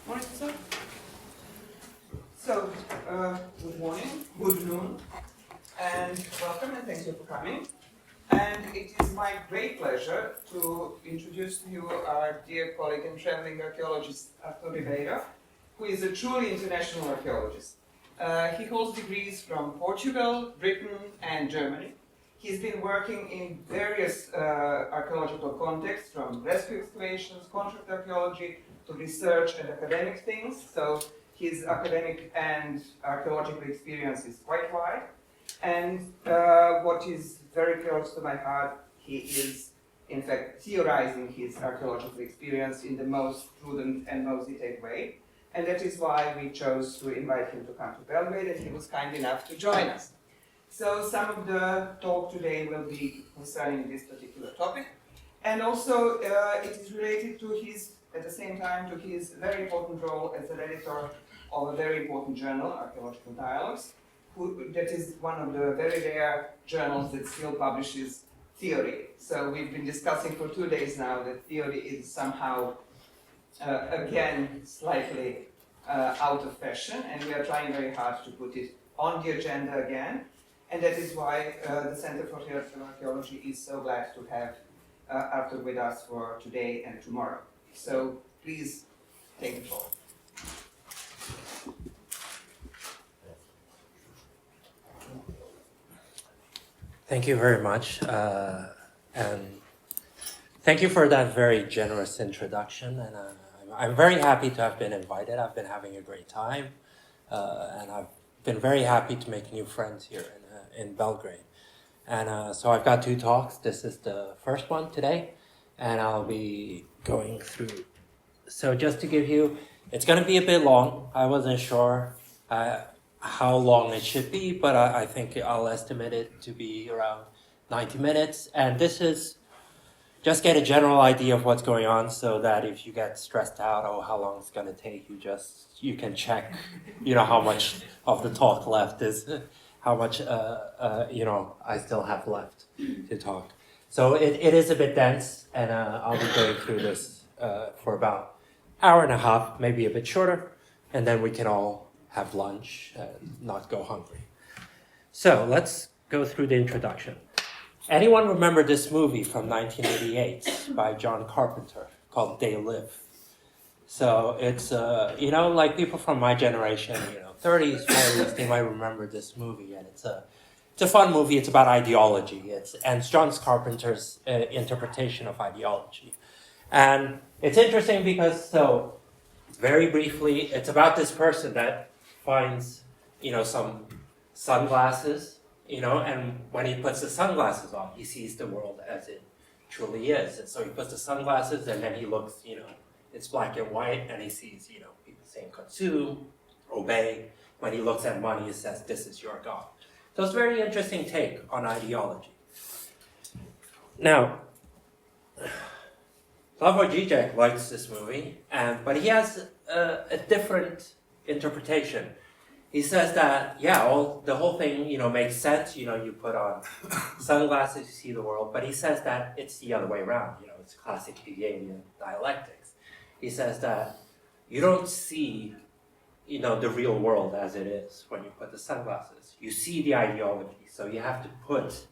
Morning, sir. So, good morning, good noon, and welcome, and thank you for coming. And it is my great pleasure to introduce to you our dear colleague and traveling archaeologist, Artur Ribeiro, who is a truly international archaeologist. He holds degrees from Portugal, Britain, and Germany. He's been working in various archaeological contexts, from rescue excavations, contract archaeology, to research and academic things. So his academic and archaeological experience is quite wide. And what is very close to my heart, he is in fact theorizing his archaeological experience in the most prudent and most detailed way. And that is why we chose to invite him to come to Belgrade, and he was kind enough to join us. So some of the talk today will be concerning this particular topic. And also it is related to his, at the same time, to his very important role as an editor of a very important journal, Archaeological Dialogues, that is one of the very rare journals that still publishes theory. So we've been discussing for 2 days now that theory is somehow, again, slightly out of fashion, and we are trying very hard to put it on the agenda again. And that is why the Center for Theoretical Archaeology is so glad to have Artur with us for today and tomorrow. So please take the floor. Thank you very much, and thank you for that very generous introduction. And I'm very happy to have been invited. I've been having a great time, and I've been very happy to make new friends here in Belgrade. And so I've got 2 talks. This is the first one today, and I'll be going through. So just to give you, it's going to be a bit long. I wasn't sure how long it should be, but I think I'll estimate it to be around 90 minutes. And this is just get a general idea of what's going on, so that if you get stressed out, oh, how long it's going to take, you can check, how much of the talk left is, how much, I still have left to talk. So it is a bit dense, and I'll be going through this for about an hour and a half, maybe a bit shorter, and then we can all have lunch and not go hungry. So let's go through the introduction. Anyone remember this movie from 1988 by John Carpenter called They Live? So it's, like people from my generation, 30s, 40s, they might remember this movie, and it's a fun movie. It's about ideology. It's John Carpenter's interpretation of ideology. And it's interesting because, so very briefly, it's about this person that finds, some sunglasses, and when he puts the sunglasses on, he sees the world as it truly is. And so he puts the sunglasses, and then he looks, it's black and white, and he sees, people saying consume, obey. When he looks at money, it says, this is your God. So it's a very interesting take on ideology. Now, Slavoj Žižek likes this movie, but he has a different interpretation. He says that, the whole thing, makes sense. You put on sunglasses, you see the world. But he says that it's the other way around. It's classic Hegelian dialectics. He says that you don't see, the real world as it is when you put the sunglasses. You see the ideology. So you have to put,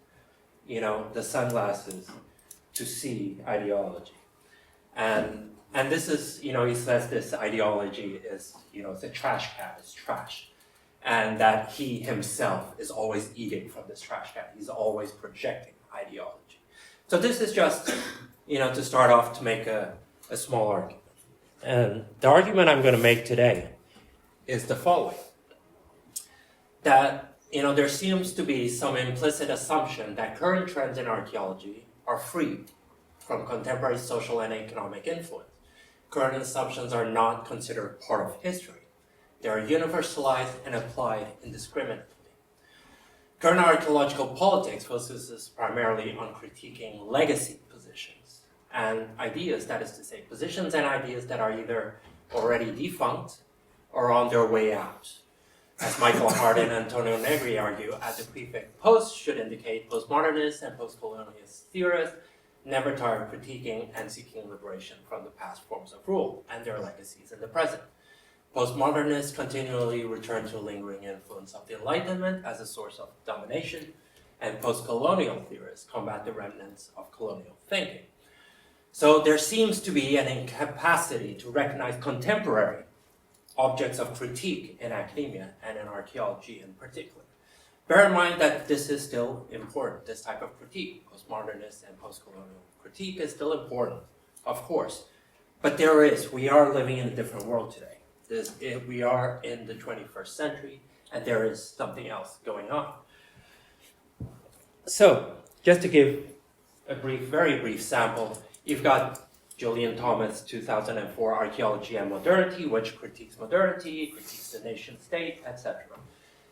the sunglasses to see ideology. And this is, he says this ideology is, it's a trash can, it's trash. And that he himself is always eating from this trash can. He's always projecting ideology. So this is just, to start off to make a small argument. And the argument I'm going to make today is the following. That, there seems to be some implicit assumption that current trends in archaeology are free from contemporary social and economic influence. Current assumptions are not considered part of history. They are universalized and applied indiscriminately. Current archaeological politics focuses primarily on critiquing legacy positions and ideas, that is to say, positions and ideas that are either already defunct or on their way out. As Michael Hart and Antonio Negri argue, at the prefix post should indicate postmodernists and postcolonialist theorists never tire of critiquing and seeking liberation from the past forms of rule and their legacies in the present. Postmodernists continually return to a lingering influence of the Enlightenment as a source of domination, and post-colonial theorists combat the remnants of colonial thinking. So there seems to be an incapacity to recognize contemporary objects of critique in academia and in archaeology in particular. Bear in mind that this is still important, this type of critique. Postmodernist and post-colonial critique is still important, of course. But we are living in a different world today. We are in the 21st century, and there is something else going on. So, just to give a very brief sample, you've got Julian Thomas' 2004 Archaeology and Modernity, which critiques modernity, critiques the nation state, etc.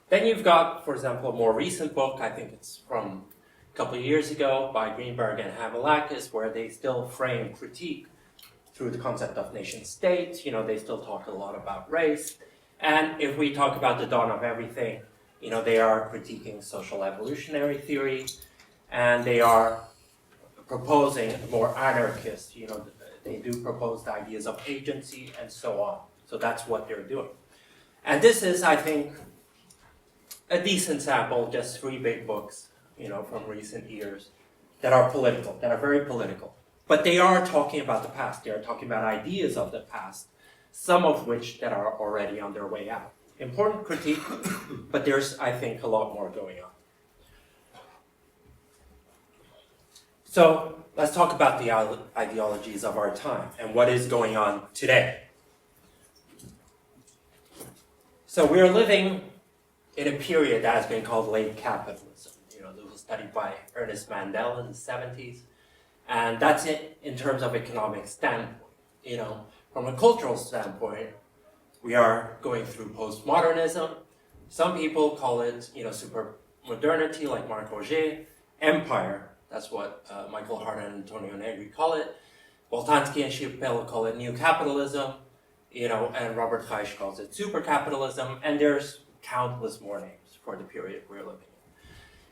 Then you've got, for example, a more recent book, I think it's from a couple of years ago, by Greenberg and Hamelakis, where they still frame critique through the concept of nation state. They still talk a lot about race. And if we talk about the dawn of everything, they are critiquing social evolutionary theory, and they are proposing a more anarchist, they do propose the ideas of agency and so on. So that's what they're doing. And this is, I think, a decent sample, just 3 big books, from recent years that are political, that are very political. But they are talking about the past. They are talking about ideas of the past, some of which that are already on their way out. Important critique, but there's, I think, a lot more going on. So let's talk about the ideologies of our time and what is going on today. So we are living in a period that has been called late capitalism. This was studied by Ernest Mandel in the 70s. And that's it in terms of economic standpoint. From a cultural standpoint, we are going through postmodernism. Some people call it, super modernity, like Marc Auger. Empire, that's what Michael Hart and Antonio Negri call it. Boltanski and Schiapello call it new capitalism, and Robert Reich calls it super capitalism. And there's countless more names for the period we're living in.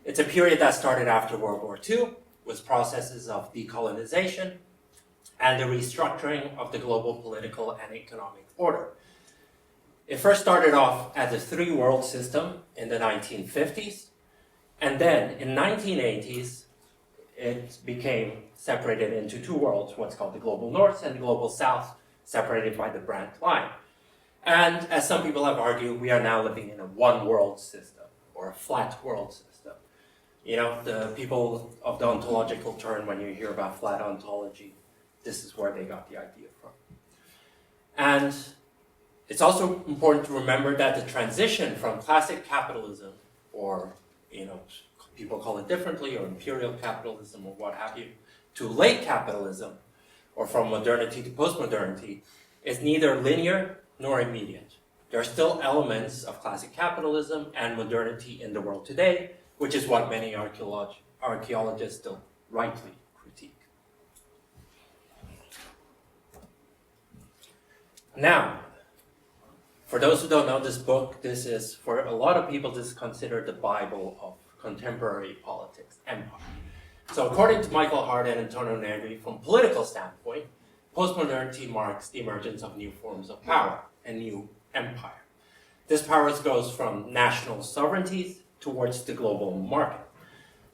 It's a period that started after World War II, with processes of decolonization and the restructuring of the global political and economic order. It first started off as a 3-world system in the 1950s, and then in the 1980s, it became separated into 2 worlds, what's called the Global North and the Global South, separated by the Brandt Line. And as some people have argued, we are now living in a 1-world system, or a flat world system. The people of the ontological turn, when you hear about flat ontology, this is where they got the idea from. And it's also important to remember that the transition from classic capitalism, or, people call it differently, or imperial capitalism, or what have you, to late capitalism, or from modernity to postmodernity, is neither linear nor immediate. There are still elements of classic capitalism and modernity in the world today, which is what many archaeologists still rightly critique. Now, for those who don't know this book, this is, for a lot of people, this is considered the Bible of contemporary politics, empire. So according to Michael Hart and Antonio Negri, from a political standpoint, postmodernity marks the emergence of new forms of power and new empire. This power goes from national sovereignties towards the global market.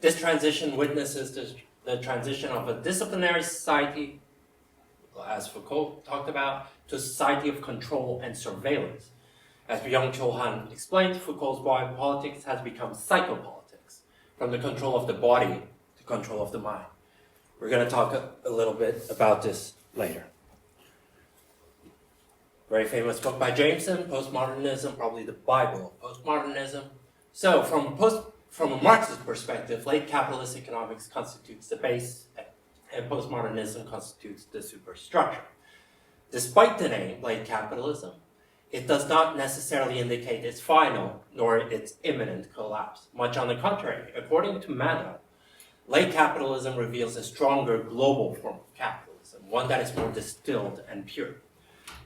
This transition witnesses the transition of a disciplinary society, as Foucault talked about, to a society of control and surveillance. As Byung-Chul Han explained, Foucault's politics has become psychopolitics, from the control of the body to control of the mind. We're going to talk a little bit about this later. Very famous book by Jameson, Postmodernism, probably the Bible of postmodernism. So from a Marxist perspective, late capitalist economics constitutes the base, and postmodernism constitutes the superstructure. Despite the name, late capitalism, it does not necessarily indicate its final nor its imminent collapse. Much on the contrary, according to Mandel, late capitalism reveals a stronger global form of capitalism, one that is more distilled and pure.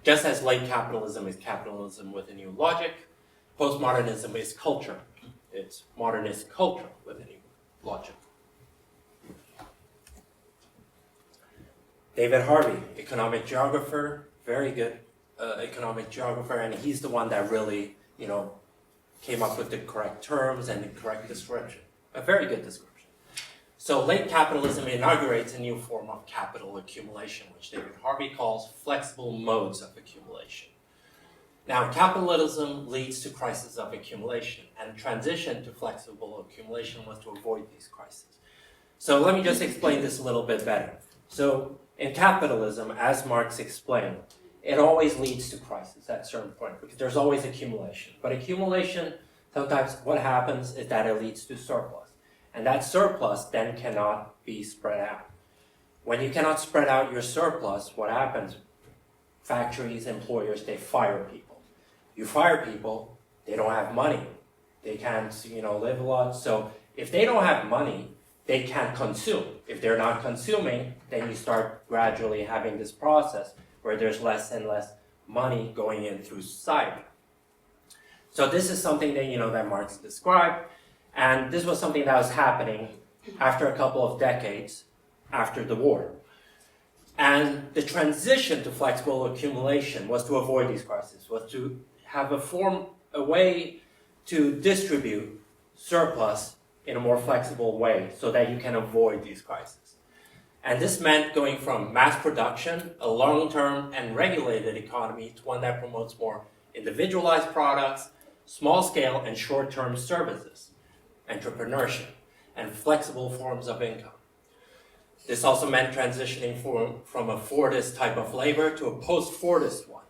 Just as late capitalism is capitalism with a new logic, postmodernism is culture. It's modernist culture with a new logic. David Harvey, economic geographer, very good economic geographer, and he's the one that really, came up with the correct terms and the correct description. A very good description. So late capitalism inaugurates a new form of capital accumulation, which David Harvey calls flexible modes of accumulation. Now, capitalism leads to crises of accumulation, and transition to flexible accumulation was to avoid these crises. So let me just explain this a little bit better. So in capitalism, as Marx explained, it always leads to crisis at a certain point because there's always accumulation. But accumulation, sometimes what happens is that it leads to surplus. And that surplus then cannot be spread out. When you cannot spread out your surplus, what happens? Factories, employers, they fire people. You fire people, they don't have money. They can't, live a lot. So if they don't have money, they can't consume. If they're not consuming, then you start gradually having this process where there's less and less money going in through society. So this is something that, that Marx described, and this was something that was happening after a couple of decades after the war. And the transition to flexible accumulation was to avoid these crises, was to have a way to distribute surplus in a more flexible way so that you can avoid these crises. And this meant going from mass production, a long-term and regulated economy, to one that promotes more individualized products, small-scale and short-term services, entrepreneurship, and flexible forms of income. This also meant transitioning from a Fordist type of labor to a post-Fordist one,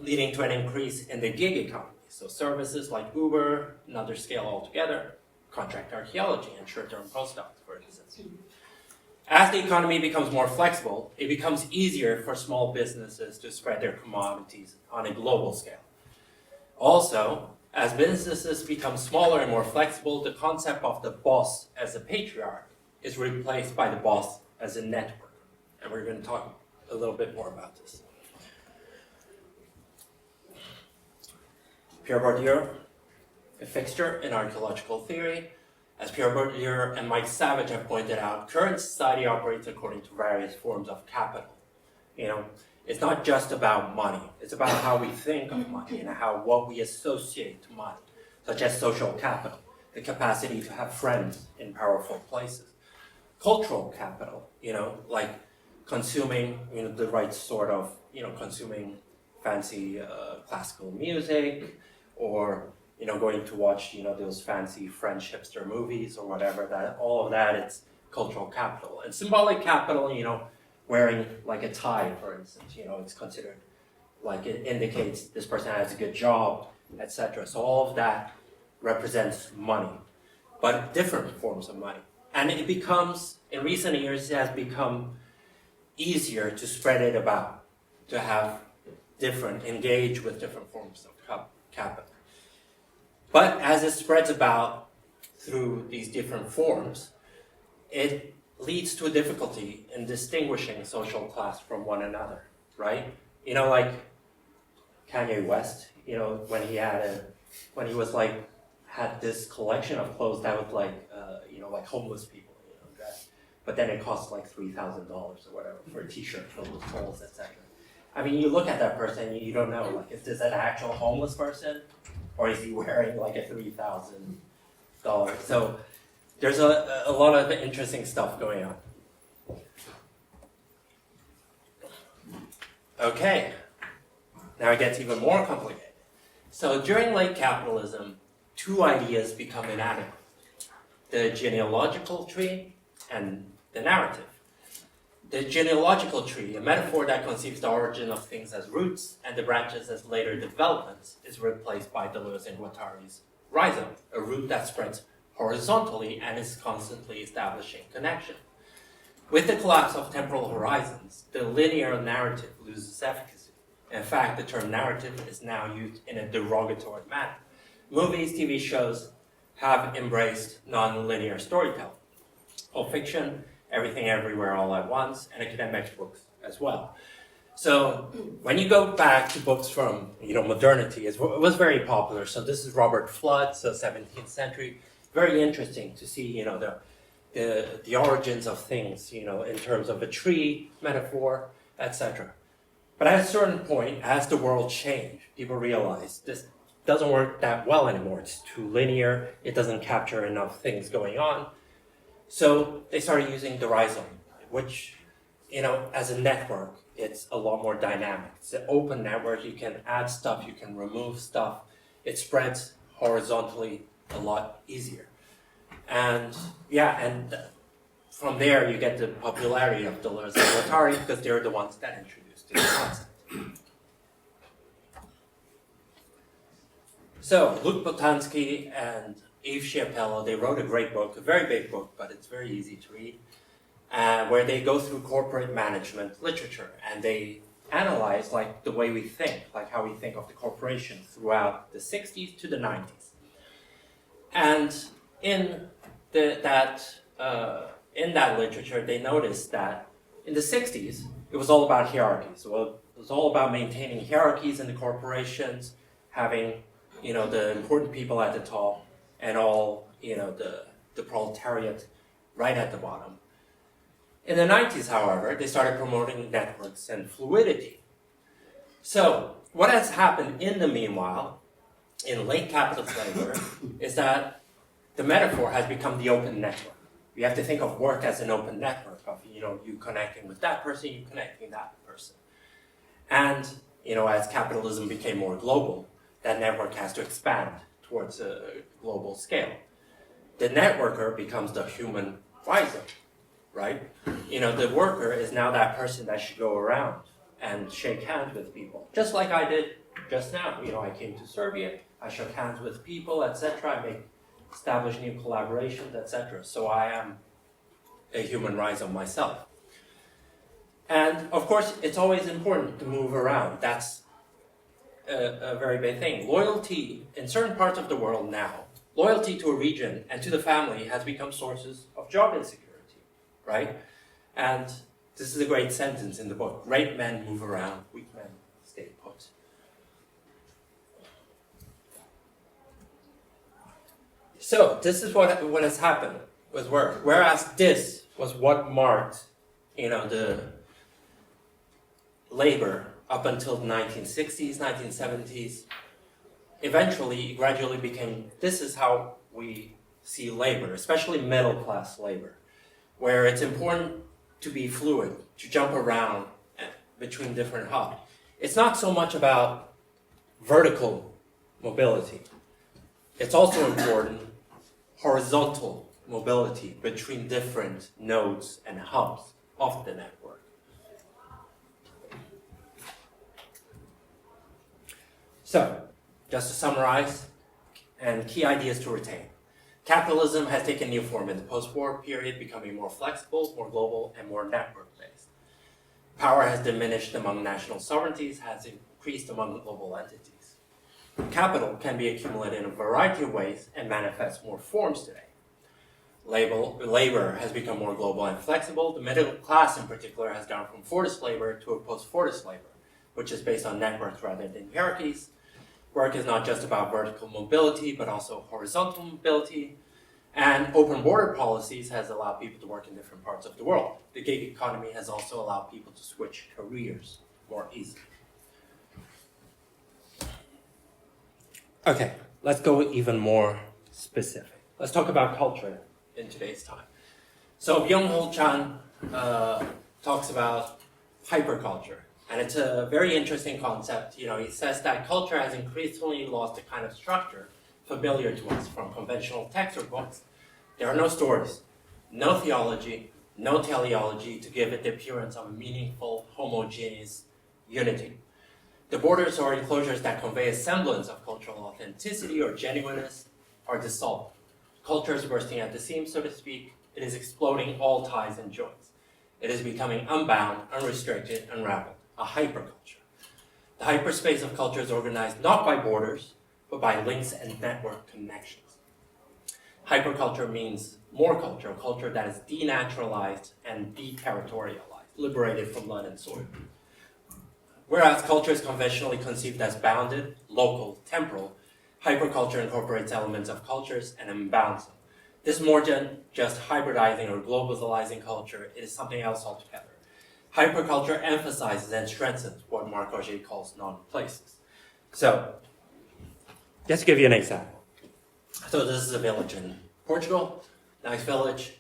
leading to an increase in the gig economy. So services like Uber, another scale altogether, contract archaeology, and short-term postdocs, for instance. As the economy becomes more flexible, it becomes easier for small businesses to spread their commodities on a global scale. Also, as businesses become smaller and more flexible, the concept of the boss as a patriarch is replaced by the boss as a network. And we're going to talk a little bit more about this. Pierre Bourdieu, a fixture in archaeological theory. As Pierre Bourdieu and Mike Savage have pointed out, current society operates according to various forms of capital. It's not just about money. It's about how we think of money and what we associate to money, such as social capital, the capacity to have friends in powerful places. Cultural capital, like consuming, the right sort of, consuming fancy classical music, or going to watch, those fancy French hipster movies or whatever, all of that, it's cultural capital. And symbolic capital, wearing like a tie, for instance, it's considered, like it indicates this person has a good job, etc. So all of that represents money, but different forms of money. And it becomes, in recent years, it has become easier to spread it about, to have engage with different forms of capital. But as it spreads about through these different forms, it leads to a difficulty in distinguishing social class from one another, right? Like Kanye West, when he was had this collection of clothes that was like homeless people, but then it cost like $3,000 or whatever for a t-shirt filled with holes, etc. I mean, you look at that person, you don't know, like, is this an actual homeless person? Or is he wearing like a $3,000? So there's a lot of interesting stuff going on. Okay, now it gets even more complicated. So during late capitalism, two ideas become inadequate: the genealogical tree and the narrative. The genealogical tree, a metaphor that conceives the origin of things as roots and the branches as later developments, is replaced by Deleuze and Guattari's rhizome, a root that spreads horizontally and is constantly establishing connection. With the collapse of temporal horizons, the linear narrative loses efficacy. In fact, the term narrative is now used in a derogatory manner. Movies, TV shows have embraced non-linear storytelling. Pulp Fiction, Everything Everywhere All at Once, and academic books as well. So when you go back to books from modernity, it was very popular. So this is Robert Flood, so 17th century. Very interesting to see the origins of things, in terms of a tree metaphor, etc. But at a certain point, as the world changed, people realized this doesn't work that well anymore. It's too linear. It doesn't capture enough things going on. So they started using the rhizome, which, as a network, it's a lot more dynamic. It's an open network. You can add stuff. You can remove stuff. It spreads horizontally a lot easier. And from there, you get the popularity of the Deleuze because they're the ones that introduced this concept. So, Luc Boltanski and Yves Schiapello, they wrote a great book, a very big book, but it's very easy to read, where they go through corporate management literature, and they analyze the way we think, how we think of the corporation throughout the 60s to the 90s. And in that literature, they noticed that in the 60s, it was all about hierarchies. Well, it was all about maintaining hierarchies in the corporations, having, the important people at the top, and all, the proletariat right at the bottom. In the 90s, however, they started promoting networks and fluidity. So, what has happened in the meanwhile, in late capitalist labor, is that the metaphor has become the open network. You have to think of work as an open network of, you connecting with that person, you connecting that person. And, as capitalism became more global, that network has to expand towards a global scale. The networker becomes the human rhizome, right? The worker is now that person that should go around and shake hands with people, just like I did just now. I came to Serbia, I shook hands with people, etc. I establish new collaborations, etc. So I am a human rhizome myself. And of course, it's always important to move around. That's a very big thing. Loyalty in certain parts of the world now, loyalty to a region and to the family has become sources of job insecurity, right? And this is a great sentence in the book. Great men move around, weak men stay put. So this is what has happened with work. Whereas this was what marked, the labor up until the 1960s, 1970s, eventually, gradually became, this is how we see labor, especially middle-class labor, where it's important to be fluid, to jump around between different hubs. It's not so much about vertical mobility. It's also important horizontal mobility between different nodes and hubs of the network. So, just to summarize, and key ideas to retain. Capitalism has taken new form in the post-war period, becoming more flexible, more global, and more network-based. Power has diminished among national sovereignties, has increased among global entities. Capital can be accumulated in a variety of ways and manifests more forms today. Labor has become more global and flexible. The middle class, in particular, has gone from Fordist labor to a post-Fordist labor, which is based on networks rather than hierarchies. Work is not just about vertical mobility, but also horizontal mobility. And open border policies has allowed people to work in different parts of the world. The gig economy has also allowed people to switch careers more easily. Okay, let's go even more specific. Let's talk about culture in today's time. So Byung-Hul Chan talks about hyperculture. And it's a very interesting concept. He says that culture has increasingly lost a kind of structure familiar to us from conventional texts or books. There are no stories, no theology, no teleology to give it the appearance of a meaningful, homogeneous unity. The borders or enclosures that convey a semblance of cultural authenticity or genuineness are dissolved. Culture is bursting at the seams, so to speak. It is exploding all ties and joints. It is becoming unbound, unrestricted, unraveled. A hyperculture. The hyperspace of culture is organized not by borders, but by links and network connections. Hyperculture means more culture, a culture that is denaturalized and deterritorialized, liberated from land and soil. Whereas culture is conventionally conceived as bounded, local, temporal, hyperculture incorporates elements of cultures and unbounds them. This is more than just hybridizing or globalizing culture. It is something else altogether. Hyperculture emphasizes and strengthens what Marc Augé calls non-places. So, just to give you an example. So this is a village in Portugal, nice village,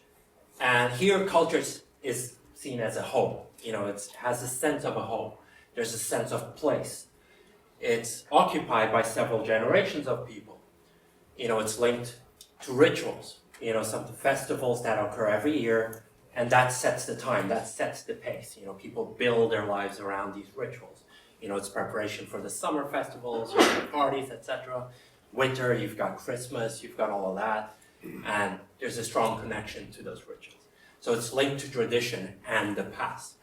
and here culture is seen as a home. You know, it has a sense of a home. There's a sense of place. It's occupied by several generations of people. You know, it's linked to rituals, you know, some festivals that occur every year, and that sets the time, that sets the pace. You know, people build their lives around these rituals. You know, it's preparation for the summer festivals, parties, etc. Winter, you've got Christmas, you've got all of that, and there's a strong connection to those rituals. So it's linked to tradition and the past.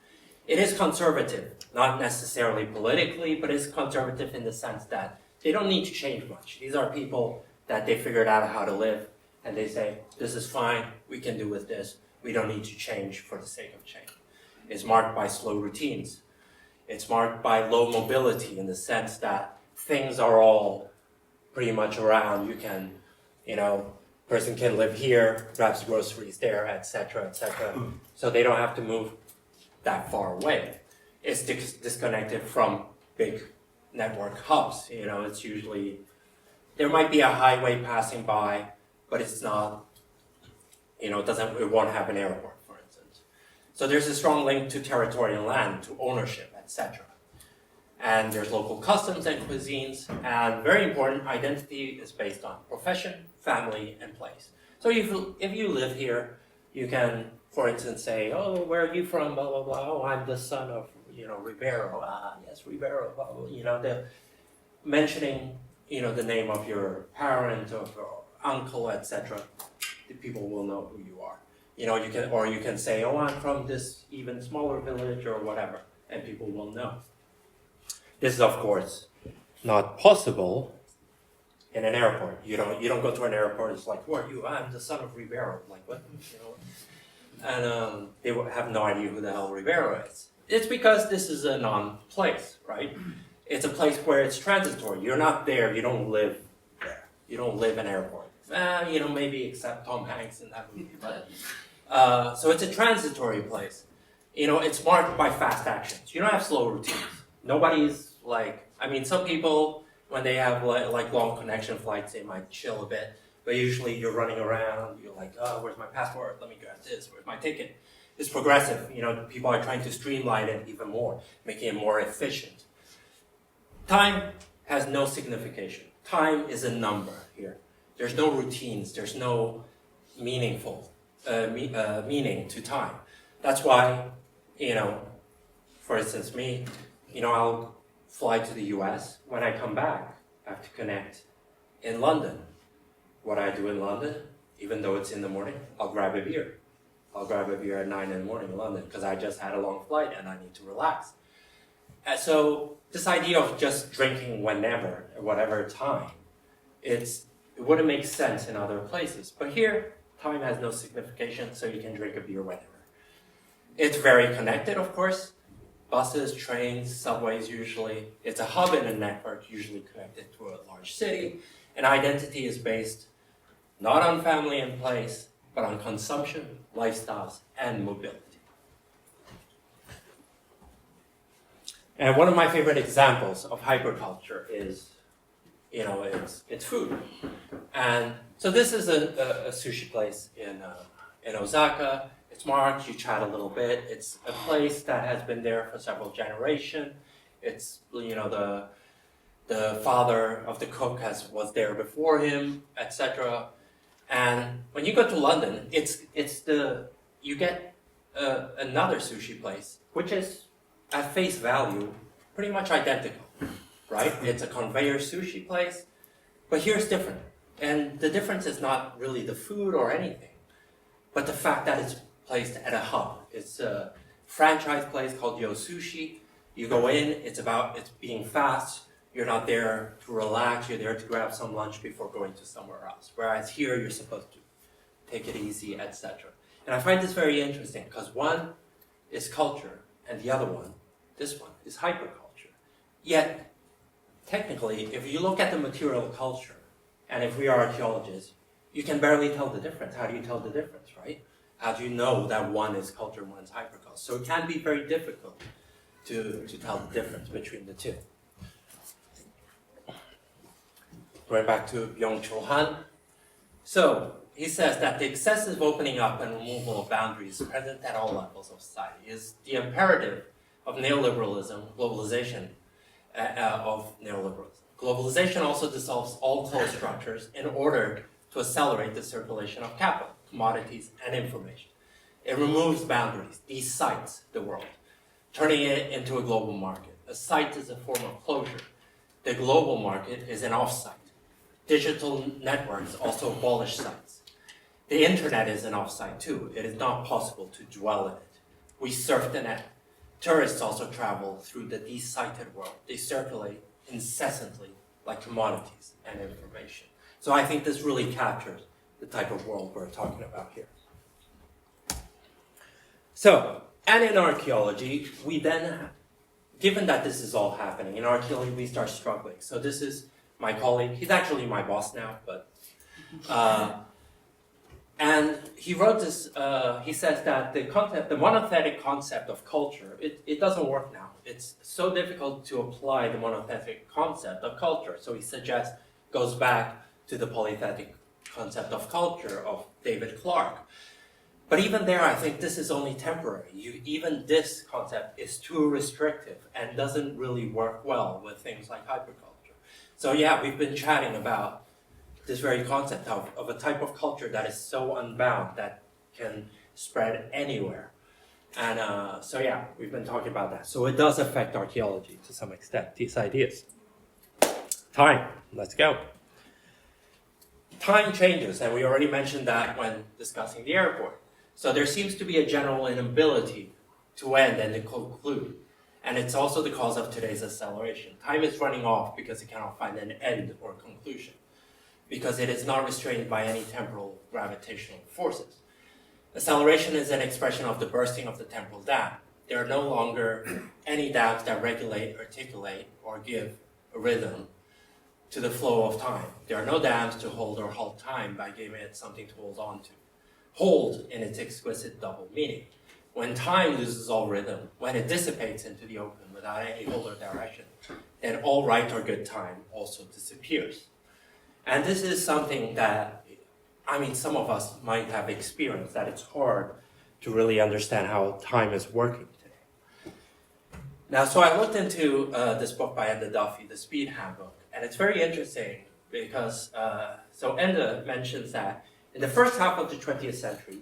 It is conservative, not necessarily politically, but it's conservative in the sense that they don't need to change much. These are people that they figured out how to live, and they say, this is fine, we can do with this, we don't need to change for the sake of change. It's marked by slow routines. It's marked by low mobility in the sense that things are all pretty much around. You can, you know, person can live here, grabs groceries there, etc., etc. So they don't have to move that far away. It's disconnected from big network hubs. You know, it's usually, there might be a highway passing by, but it's not, you know, it won't have an airport, for instance. So there's a strong link to territorial land, to ownership, etc. And there's local customs and cuisines, and very important, identity is based on profession, family, and place. So if you live here, you can, for instance, say, oh, where are you from, blah, blah, blah, oh, I'm the son of, you know, Ribeiro, yes, Ribeiro, blah, blah, you know, mentioning, you know, the name of your parent, of your uncle, etc., the people will know who you are. You know, you can say, oh, I'm from this even smaller village or whatever, and people will know. This is, of course, not possible in an airport. You don't go to an airport, it's like, who are you? I'm the son of Ribeiro. Like, what? You know? And they will have no idea who the hell Ribeiro is. It's because this is a non-place, right? It's a place where it's transitory. You're not there, you don't live there. You don't live in airports. You know, maybe except Tom Hanks in that movie. But so it's a transitory place. You know, it's marked by fast actions. You don't have slow routines. Nobody's like, I mean, some people, when they have like long connection flights, they might chill a bit. But usually you're running around, you're like, oh, where's my passport? Let me grab this, where's my ticket? It's progressive. You know, people are trying to streamline it even more, making it more efficient. Time has no signification. Time is a number here. There's no routines, there's no meaningful meaning to time. That's why, you know, for instance, me, you know, I'll fly to the US. When I come back, I have to connect in London. What I do in London, even though it's in the morning, I'll grab a beer. I'll grab a beer at 9 in the morning in London because I just had a long flight and I need to relax. And so this idea of just drinking whenever, at whatever time, it wouldn't make sense in other places. But here, time has no signification, so you can drink a beer whenever. It's very connected, of course. Buses, trains, subways usually. It's a hub in a network, usually connected to a large city. And identity is based not on family and place, but on consumption, lifestyles, and mobility. And one of my favorite examples of hyperculture is, you know, it's food. And so this is a sushi place in Osaka. It's marked, you chat a little bit. It's a place that has been there for several generations. It's, you know, the father of the cook was there before him, etc. And when you go to London, you get another sushi place, which is at face value pretty much identical, right? It's a conveyor sushi place, but here's different. And the difference is not really the food or anything, but the fact that it's placed at a hub. It's a franchise place called Yo Sushi. You go in, it's being fast. You're not there to relax, you're there to grab some lunch before going to somewhere else. Whereas here, you're supposed to take it easy, etc. And I find this very interesting because one is culture and the other one, this one, is hyperculture. Yet, technically, if you look at the material culture, and if we are archaeologists, you can barely tell the difference. How do you tell the difference, right? How do you know that one is culture and one is hyperculture? So it can be very difficult to tell the difference between the two. Going back to Byung-Chul Han. So he says that the excessive opening up and removal of boundaries present at all levels of society is the imperative of neoliberalism, globalization of neoliberalism. Globalization also dissolves all closed structures in order to accelerate the circulation of capital, commodities, and information. It removes boundaries, decites the world, turning it into a global market. A site is a form of closure. The global market is an off-site. Digital networks also abolish sites. The internet is an off-site too. It is not possible to dwell in it. We surf the net. Tourists also travel through the de-sited world. They circulate incessantly like commodities and information. So I think this really captures the type of world we're talking about here. So, and in archaeology, we then, given that this is all happening, in archaeology we start struggling. So this is my colleague, he's actually my boss now, but, and he wrote this, he says that the monothetic concept of culture, it doesn't work now. It's so difficult to apply the monothetic concept of culture. So he suggests, goes back to the polythetic concept of culture of David Clark. But even there, I think this is only temporary. Even this concept is too restrictive and doesn't really work well with things like hyperculture. So yeah, we've been chatting about this very concept of a type of culture that is so unbound that can spread anywhere. And so yeah, we've been talking about that. So it does affect archaeology to some extent, these ideas. Time, let's go. Time changes, and we already mentioned that when discussing the airport. So there seems to be a general inability to end and to conclude. And it's also the cause of today's acceleration. Time is running off because it cannot find an end or conclusion, because it is not restrained by any temporal gravitational forces. Acceleration is an expression of the bursting of the temporal dam. There are no longer any dams that regulate, articulate, or give a rhythm to the flow of time. There are no dams to hold or halt time by giving it something to hold on to. Hold in its exquisite double meaning. When time loses all rhythm, when it dissipates into the open without any hold or direction, then all right or good time also disappears. And this is something that, I mean, some of us might have experienced, that it's hard to really understand how time is working today. Now, so I looked into this book by Enda Duffy, The Speed Handbook, and it's very interesting because, so Enda mentions that in the first half of the 20th century,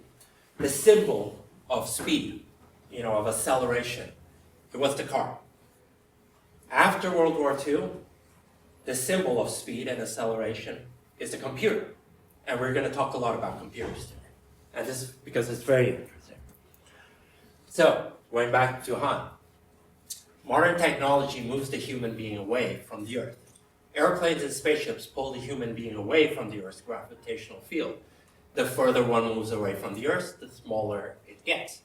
the symbol of speed, of acceleration, it was the car. After World War II, the symbol of speed and acceleration is the computer. And we're going to talk a lot about computers today. And this is because it's very interesting. So, going back to Han. Modern technology moves the human being away from the Earth. Airplanes and spaceships pull the human being away from the Earth's gravitational field. The further one moves away from the Earth, the smaller it gets.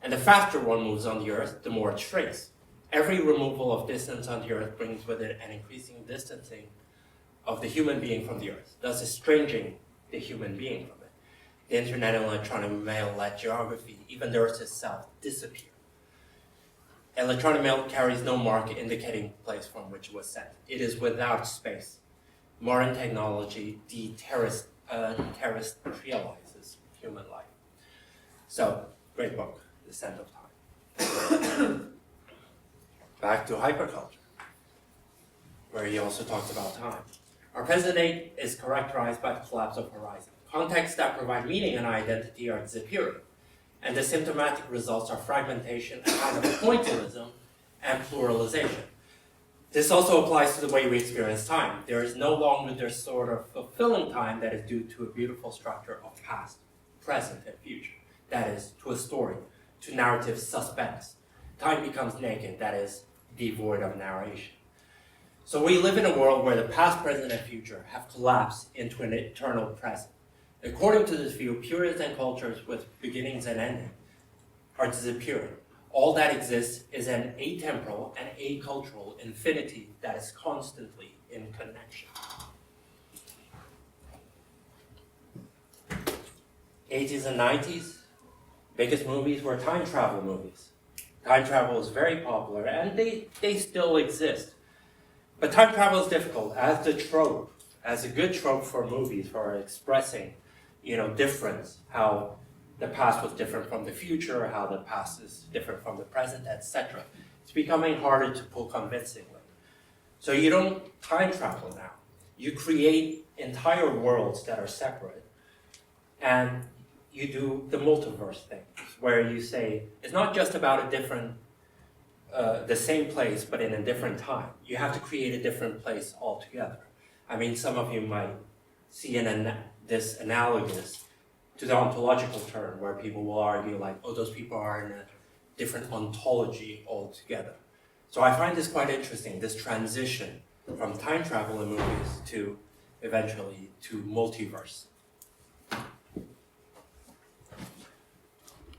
And the faster one moves on the Earth, the more it shrinks. Every removal of distance on the Earth brings with it an increasing distancing of the human being from the Earth, thus estranging the human being from it. The internet and electronic mail let geography, even the Earth itself, disappear. Electronic mail carries no mark indicating the place from which it was sent. It is without space. Modern technology deterrestrializes human life. So, great book, The Center of Time. Back to hyperculture, where he also talks about time. Our present day is characterized by the collapse of horizon. Contexts that provide meaning and identity are disappearing, and the symptomatic results are fragmentation, a kind of pointillism, and pluralization. This also applies to the way we experience time. There is no longer this sort of fulfilling time that is due to a beautiful structure of past, present, and future. That is, to a story, to narrative suspense. Time becomes naked, that is, devoid of narration. So we live in a world where the past, present, and future have collapsed into an eternal present. According to this view, periods and cultures with beginnings and endings are disappearing. All that exists is an atemporal and acultural infinity that is constantly in connection. 80s and 90s, biggest movies were time travel movies. Time travel is very popular, and they still exist. But time travel is difficult as the trope, as a good trope for movies, for expressing, difference, how the past was different from the future, how the past is different from the present, etc. It's becoming harder to pull convincingly. So you don't time travel now. You create entire worlds that are separate, and you do the multiverse thing, where you say it's not just about the same place, but in a different time. You have to create a different place altogether. I mean, some of you might see this analogous to the ontological term, where people will argue like, oh, those people are in a different ontology altogether. So I find this quite interesting, this transition from time travel in movies to eventually to multiverse.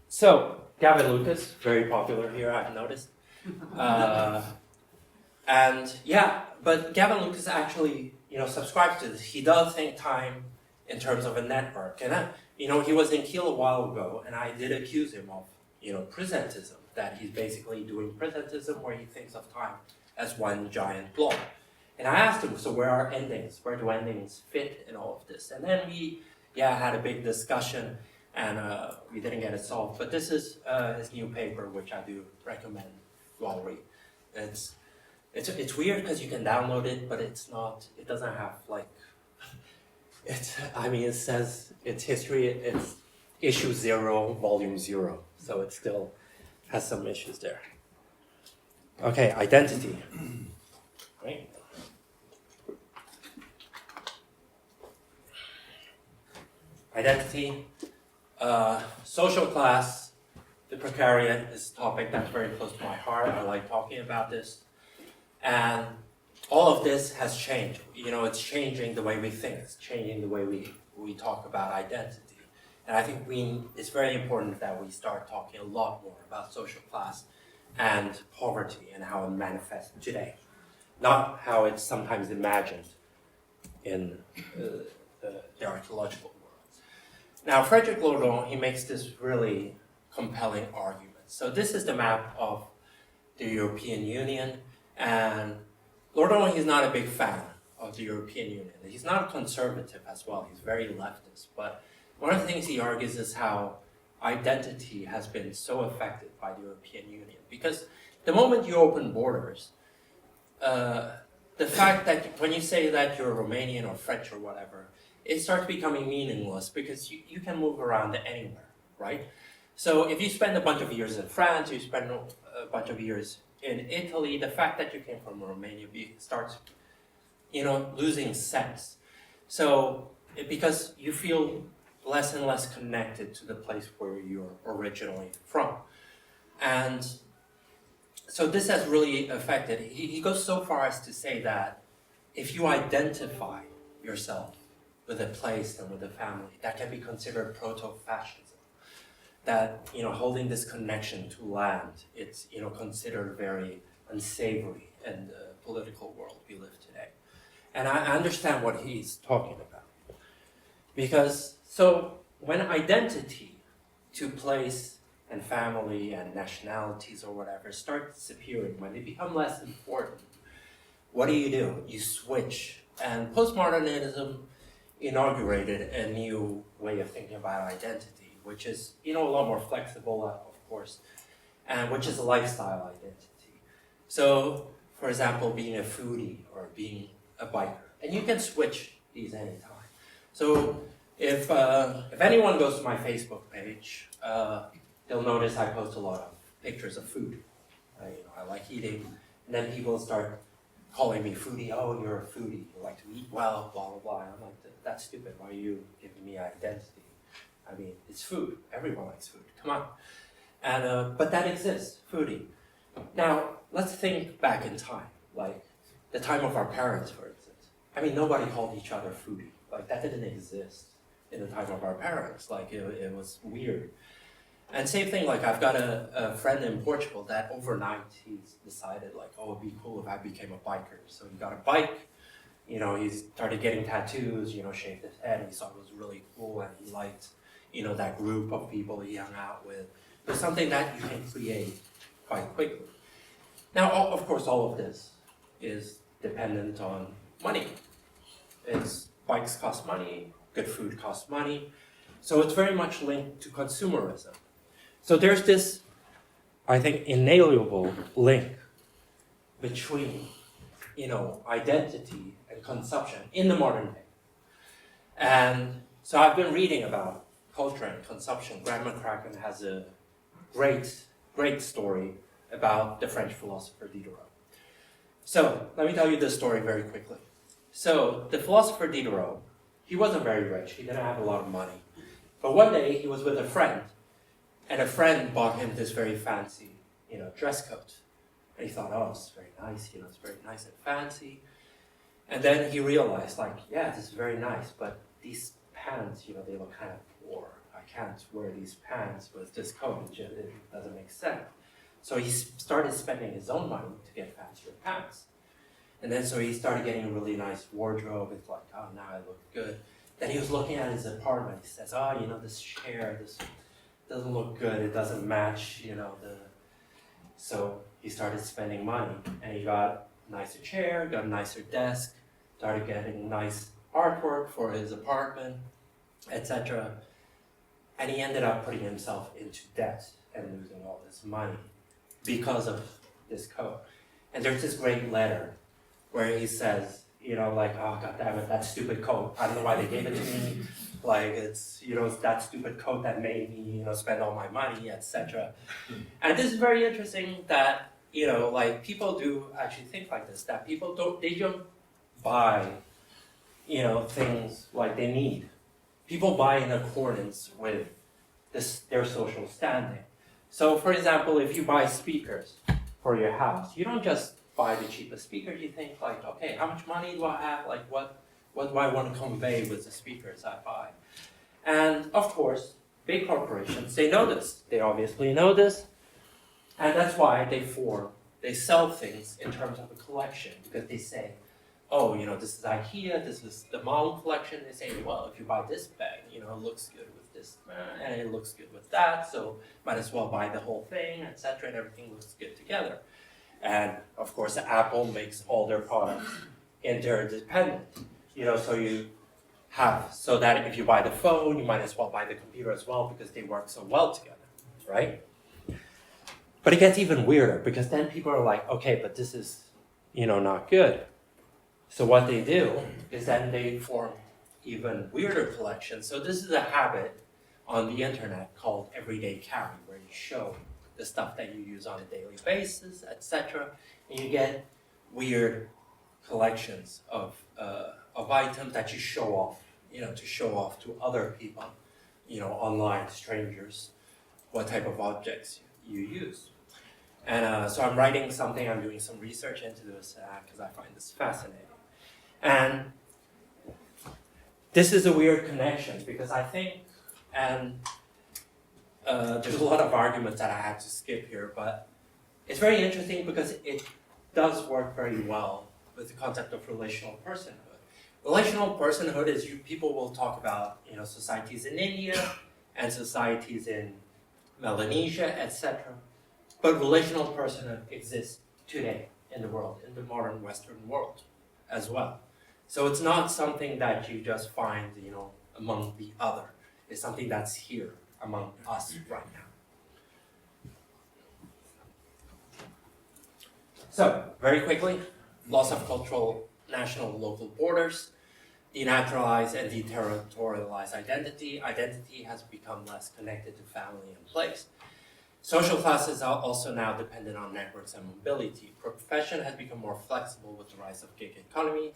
So, Gavin Lucas, very popular here, I've noticed. And yeah, but Gavin Lucas actually, subscribes to this. He does think time in terms of a network. And, he was in Kiel a while ago, and I did accuse him of, presentism, that he's basically doing presentism where he thinks of time as one giant block. And I asked him, so where are endings? Where do endings fit in all of this? And then we, had a big discussion, and we didn't get it solved. But this is his new paper, which I do recommend you all read. It's weird because you can download it, but it doesn't have it says it's history, it's issue 0, volume 0. So it still has some issues there. Okay, identity. Right? Identity, social class, the precariat is a topic that's very close to my heart. I like talking about this. And all of this has changed. It's changing the way we think. It's changing the way we talk about identity. And I think it's very important that we start talking a lot more about social class and poverty and how it manifests today. Not how it's sometimes imagined in the archaeological world. Now, Frederick Lordon, he makes this really compelling argument. So this is the map of the European Union, and Lordon, he's not a big fan of the European Union. He's not conservative as well, he's very leftist, but one of the things he argues is how identity has been so affected by the European Union. Because the moment you open borders, the fact that when you say that you're Romanian or French or whatever, it starts becoming meaningless because you can move around anywhere, right? So if you spend a bunch of years in France, you spend a bunch of years in Italy, the fact that you came from Romania starts, losing sense. So because you feel less and less connected to the place where you're originally from. And so this has really affected, he goes so far as to say that if you identify yourself with a place and with a family, that can be considered proto-fascism. That, holding this connection to land, it's, considered very unsavory in the political world we live today. And I understand what he's talking about. Because, so when identity to place and family and nationalities or whatever start disappearing, when they become less important, what do? You switch. And postmodernism inaugurated a new way of thinking about identity, which is, a lot more flexible, of course, and which is a lifestyle identity. So, for example, being a foodie or being a biker, and you can switch these anytime. So, if anyone goes to my Facebook page, they'll notice I post a lot of pictures of food. I like eating, and then people start calling me foodie. Oh, you're a foodie. You like to eat well, blah blah blah. I'm like, that's stupid. Why are you giving me identity? I mean, it's food. Everyone likes food. Come on. And but that exists, foodie. Now let's think back in time, like the time of our parents, for instance. I mean, nobody called each other foodie. Like that didn't exist in the time of our parents. Like it was weird. And same thing, like I've got a friend in Portugal that overnight he's decided like, oh, it'd be cool if I became a biker. So he got a bike, he started getting tattoos, shaved his head, and he thought it was really cool, and he liked, that group of people he hung out with. It was something that you can create quite quickly. Now, of course, all of this is dependent on money. Bikes cost money, good food costs money. So it's very much linked to consumerism. So there's this, I think, inalienable link between, identity and consumption in the modern day. And so I've been reading about culture and consumption. Graham McCracken has a great story about the French philosopher Diderot. So let me tell you this story very quickly. So the philosopher Diderot, he wasn't very rich. He didn't have a lot of money. But one day he was with a friend, and a friend bought him this very fancy, dress coat. And he thought, oh, it's very nice, it's very nice and fancy. And then he realized, yeah, this is very nice, but these pants, they look kind of poor. I can't wear these pants with this coat. It doesn't make sense. So he started spending his own money to get fancier pants. And then so he started getting a really nice wardrobe. It's like, oh, now I look good. Then he was looking at his apartment. He says, oh, this chair, this doesn't look good. It doesn't match, So he started spending money. And he got a nicer chair, got a nicer desk, started getting nice artwork for his apartment, etc. And he ended up putting himself into debt and losing all this money because of this coat. And there's this great letter where he says, oh, God damn it, that stupid coat. I don't know why they gave it to me. It's that stupid coat that made me, spend all my money, etc. And this is very interesting that, people do actually think like this, that people don't buy, things like they need. People buy in accordance with their social standing. So, for example, if you buy speakers for your house, you don't just buy the cheapest speakers. You think okay, how much money do I have? What do I want to convey with the speakers I buy? And of course, big corporations, they know this. They obviously know this. And that's why they sell things in terms of a collection, because they say, oh, this is IKEA, this is the Mount collection. They say, well, if you buy this bag, it looks good with this, and it looks good with that, so might as well buy the whole thing, etc., and everything looks good together. And of course, Apple makes all their products interdependent, so that if you buy the phone, you might as well buy the computer as well, because they work so well together, right? But it gets even weirder, because then people are like, okay, but this is, not good. So what they do is then they form even weirder collections. So this is a habit on the internet called everyday carry, where you show the stuff that you use on a daily basis, etc. And you get weird collections of items that you show off, to show off to other people, online, strangers, what type of objects you use. And so I'm doing some research into this because I find this fascinating. And this is a weird connection, because I think, and there's a lot of arguments that I had to skip here, but it's very interesting because it does work very well with the concept of relational personhood. Relational personhood is people will talk about societies in India and societies in Melanesia, etc. But relational personhood exists today in the world, in the modern Western world as well. So it's not something that you just find, among the other. It's something that's here among us right now. So, very quickly, loss of cultural, national, local borders, denaturalized and deterritorialized identity. Identity has become less connected to family and place. Social classes are also now dependent on networks and mobility. Profession has become more flexible with the rise of gig economy.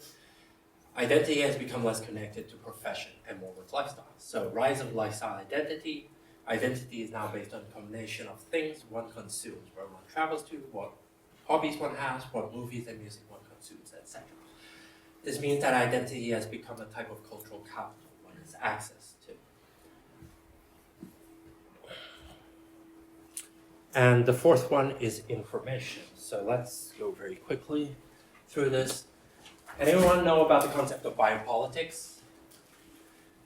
Identity has become less connected to profession and more with lifestyle. So rise of lifestyle identity. Identity is now based on a combination of things one consumes, where one travels to, what hobbies one has, what movies and music one consumes, etc. This means that identity has become a type of cultural capital one has access to. And the fourth one is information. So let's go very quickly through this. Anyone know about the concept of biopolitics?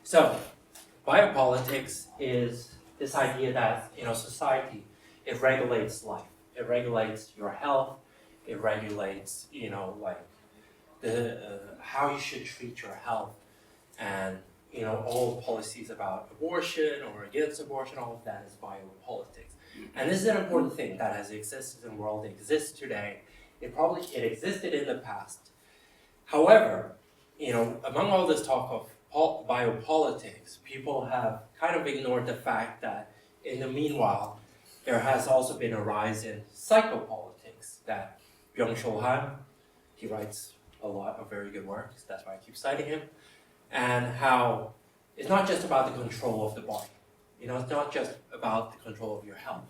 So, biopolitics is this idea that, society, it regulates life. It regulates your health. It regulates, how you should treat your health, and all policies about abortion or against abortion. All of that is biopolitics, and this is an important thing that has existed in the world. It exists today. It existed in the past. However, among all this talk of biopolitics, people have kind of ignored the fact that in the meanwhile, there has also been a rise in psychopolitics that Byung-Chul Han, he writes a lot of very good works, that's why I keep citing him, and how it's not just about the control of the body. It's not just about the control of your health,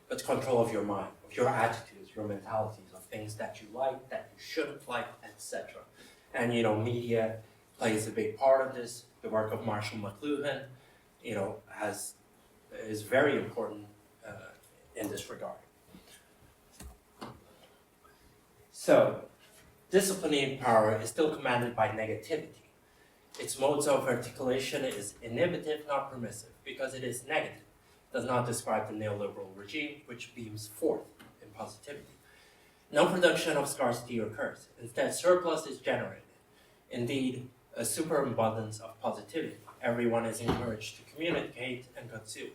but the control of your mind, of your attitudes, your mentalities, of things that you like, that you shouldn't like, etc. And media plays a big part of this. The work of Marshall McLuhan, is very important in this regard. So, disciplining power is still commanded by negativity. Its modes of articulation is inhibitive, not permissive, because it is negative. It does not describe the neoliberal regime, which beams forth in positivity. No production of scarcity occurs. Instead, surplus is generated. Indeed, a superabundance of positivity. Everyone is encouraged to communicate and consume.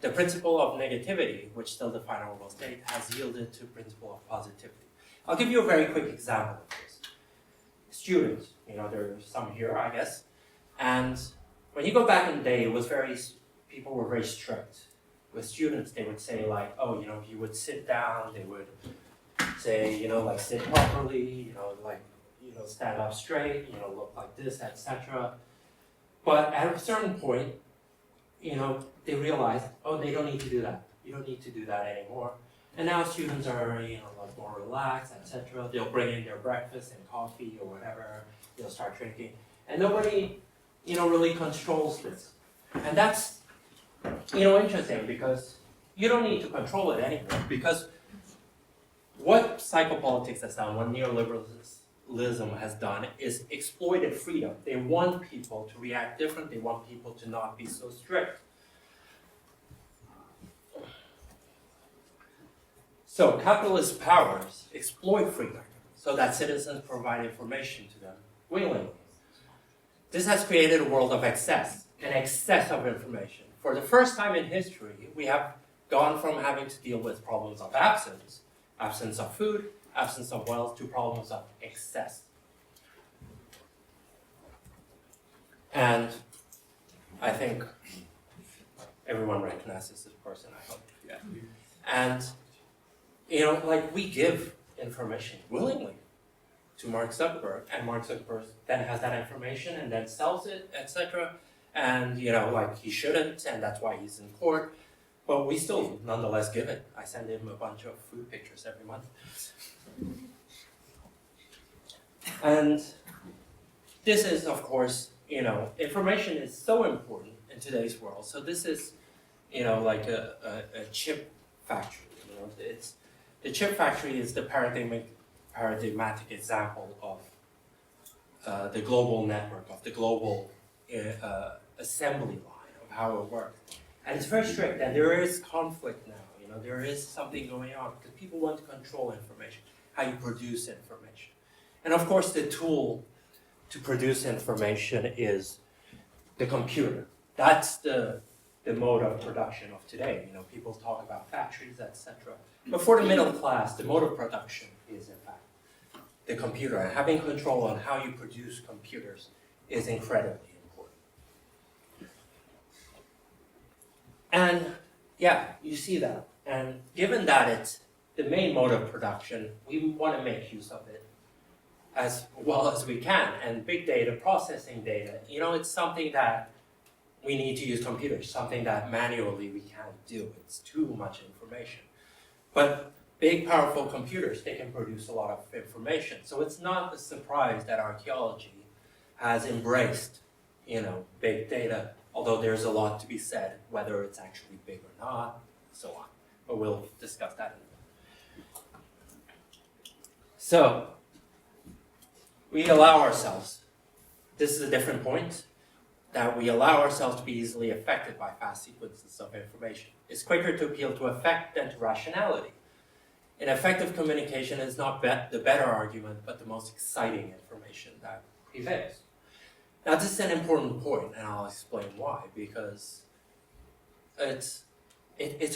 The principle of negativity, which still defines our world state, has yielded to the principle of positivity. I'll give you a very quick example of this. Students, there's some here, I guess, and when you go back in the day, people were very strict. With students, they would say like, oh, you would sit down, they would say, sit properly, stand up straight, look like this, etc. But at a certain point, they realized, oh, they don't need to do that. You don't need to do that anymore. And now students are, more relaxed, etc. They'll bring in their breakfast and coffee or whatever. They'll start drinking, and nobody, really controls this. And that's, interesting because you don't need to control it anymore. Because what psychopolitics has done, what neoliberalism has done, is exploited freedom. They want people to react different. They want people to not be so strict. So capitalist powers exploit freedom so that citizens provide information to them willingly. This has created a world of excess, an excess of information. For the first time in history, we have gone from having to deal with problems of absence of food, absence of wealth, to problems of excess. And I think everyone recognizes this person, I hope. Yeah. And we give information willingly to Mark Zuckerberg, and Mark Zuckerberg then has that information and then sells it, etc. And, he shouldn't, and that's why he's in court. But we still nonetheless give it. I send him a bunch of food pictures every month. And this is, of course, information is so important in today's world. So this is, like a chip factory. The chip factory is the paradigmatic example of the global network, of the global assembly line of how it works. And it's very strict, and there is conflict now. There is something going on because people want to control information, how you produce information. And of course, the tool to produce information is the computer. That's the mode of production of today. People talk about factories, etc. But for the middle class, the mode of production is, in fact, the computer. And having control on how you produce computers is incredibly important. And yeah, you see that. And given that it's the main mode of production, we want to make use of it as well as we can. And big data, processing data, it's something that we need to use computers, something that manually we can't do. It's too much information. But big, powerful computers, they can produce a lot of information. So it's not a surprise that archaeology has embraced, big data, although there's a lot to be said, whether it's actually big or not, so on. But we'll discuss that in a minute. So, we allow ourselves, this is a different point, that we allow ourselves to be easily affected by fast sequences of information. It's quicker to appeal to effect than to rationality. And effective communication is not the better argument, but the most exciting information that prevails. Now, this is an important point, and I'll explain why, because it's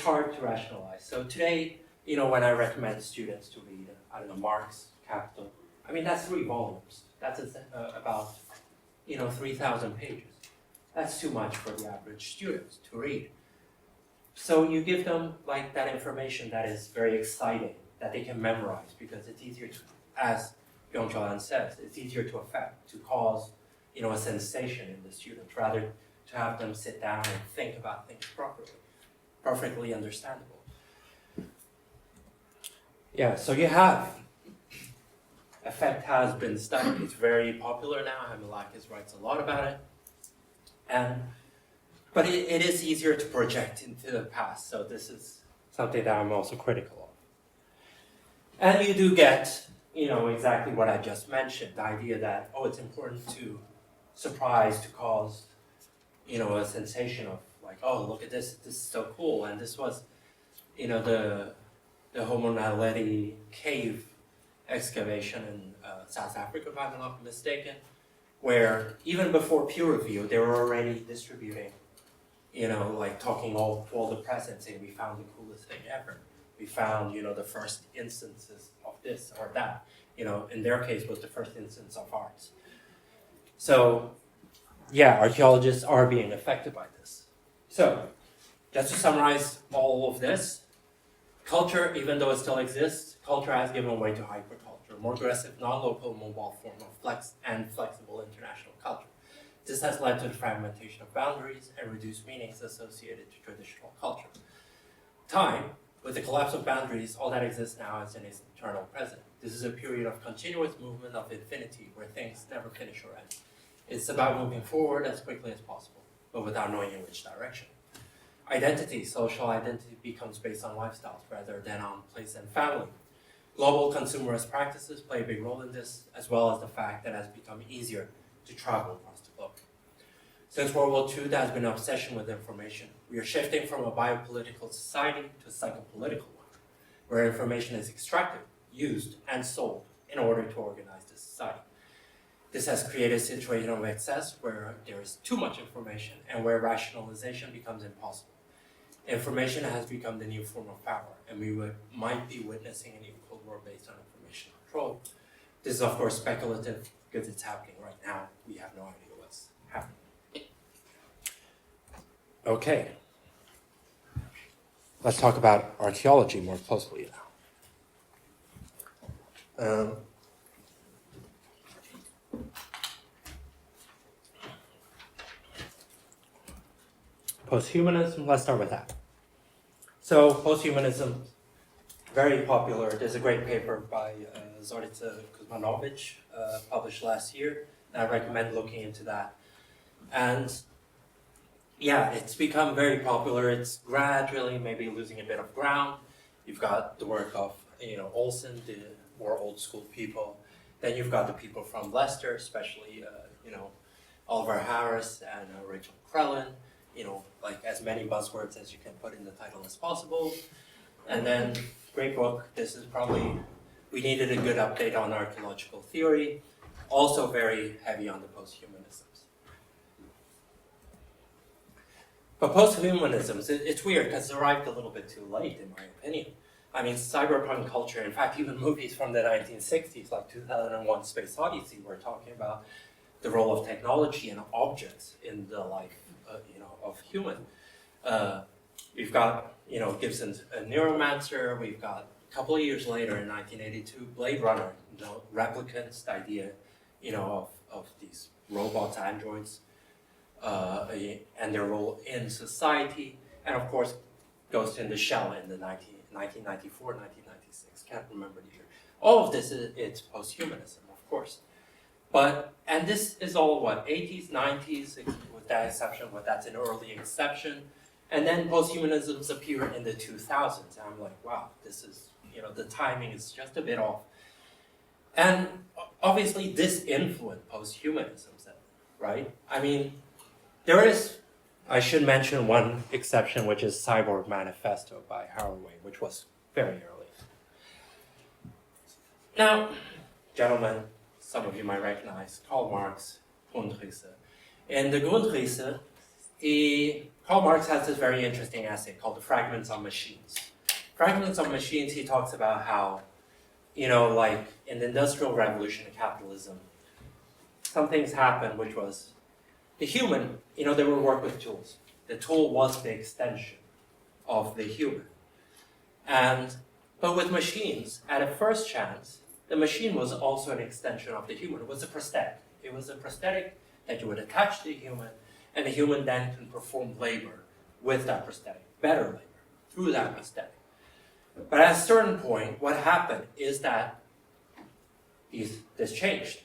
hard to rationalize. So today, when I recommend students to read, Marx, Capital, that's 3 volumes. That's about, 3,000 pages. That's too much for the average student to read. So you give them that information that is very exciting, that they can memorize, because it's easier to, as Byung-Chul Han says, it's easier to affect, to cause, a sensation in the students, rather to have them sit down and think about things properly. Perfectly understandable. Yeah, so you have. Affect has been studied. It's very popular now. Hamelakis writes a lot about it. But it is easier to project into the past, so this is something that I'm also critical of. And you do get, exactly what I just mentioned, the idea that, it's important to surprise, to cause, a sensation of look at this is so cool. And this was, the Homo naledi cave excavation in South Africa, if I'm not mistaken, where even before peer review, they were already distributing, talking all to all the press and saying, we found the coolest thing ever. We found, the first instances of this or that. In their case, was the first instance of arts. So, yeah, archaeologists are being affected by this. So, just to summarize all of this, culture, even though it still exists, culture has given way to hyperculture, more aggressive, non-local, mobile form of flexible international culture. This has led to the fragmentation of boundaries and reduced meanings associated to traditional culture. Time, with the collapse of boundaries, all that exists now is in its eternal present. This is a period of continuous movement of infinity, where things never finish or end. It's about moving forward as quickly as possible, but without knowing in which direction. Identity, social identity, becomes based on lifestyles rather than on place and family. Global consumerist practices play a big role in this, as well as the fact that it has become easier to travel across the globe. Since World War II, there has been an obsession with information. We are shifting from a biopolitical society to a psychopolitical one, where information is extracted, used, and sold in order to organize the society. This has created a situation of excess where there is too much information and where rationalization becomes impossible. Information has become the new form of power, and we might be witnessing a new Cold War based on information control. This is, of course, speculative because it's happening right now. We have no idea what's happening. Okay. Let's talk about archaeology more closely now. Posthumanism, let's start with that. So, posthumanism, very popular. There's a great paper by Zorica Kuzmanovic, published last year. I recommend looking into that. And yeah, it's become very popular. It's gradually maybe losing a bit of ground. You've got the work of, Olsen, the more old school people. Then you've got the people from Leicester, especially, Oliver Harris and Rachel Crellin. As many buzzwords as you can put in the title as possible. And then, great book. This is probably, we needed a good update on archaeological theory. Also very heavy on the posthumanisms. But posthumanisms, it's weird because it arrived a little bit too late, in my opinion. Cyberpunk culture, in fact, even movies from the 1960s, like 2001 Space Odyssey, were talking about the role of technology and objects in the life of human. We've got, Gibson's a Neuromancer. We've got a couple of years later in 1982, Blade Runner, replicants, the idea, of these robots, androids, and their role in society. And of course, Ghost in the Shell in the 1994, 1996, can't remember the year. All of this it's posthumanism, of course. And this is all 80s, 90s, with that exception, that's an early exception. And then posthumanisms appear in the 2000s. And I'm like, wow, this is, the timing is just a bit off. And obviously this influenced posthumanism, right? There is, I should mention one exception, which is Cyborg Manifesto by Haraway, which was very early. Now, gentlemen, some of you might recognize Karl Marx, Grundrisse. In the Grundrisse, Karl Marx has this very interesting essay called The Fragments on Machines. Fragments on Machines, he talks about how, like in the Industrial Revolution and capitalism, some things happened, which was the human, they would work with tools. The tool was the extension of the human. But with machines, at a first chance, the machine was also an extension of the human. It was a prosthetic. It was a prosthetic that you would attach to the human, and the human then can perform labor with that prosthetic, better labor, through that prosthetic. But at a certain point, what happened is that this changed.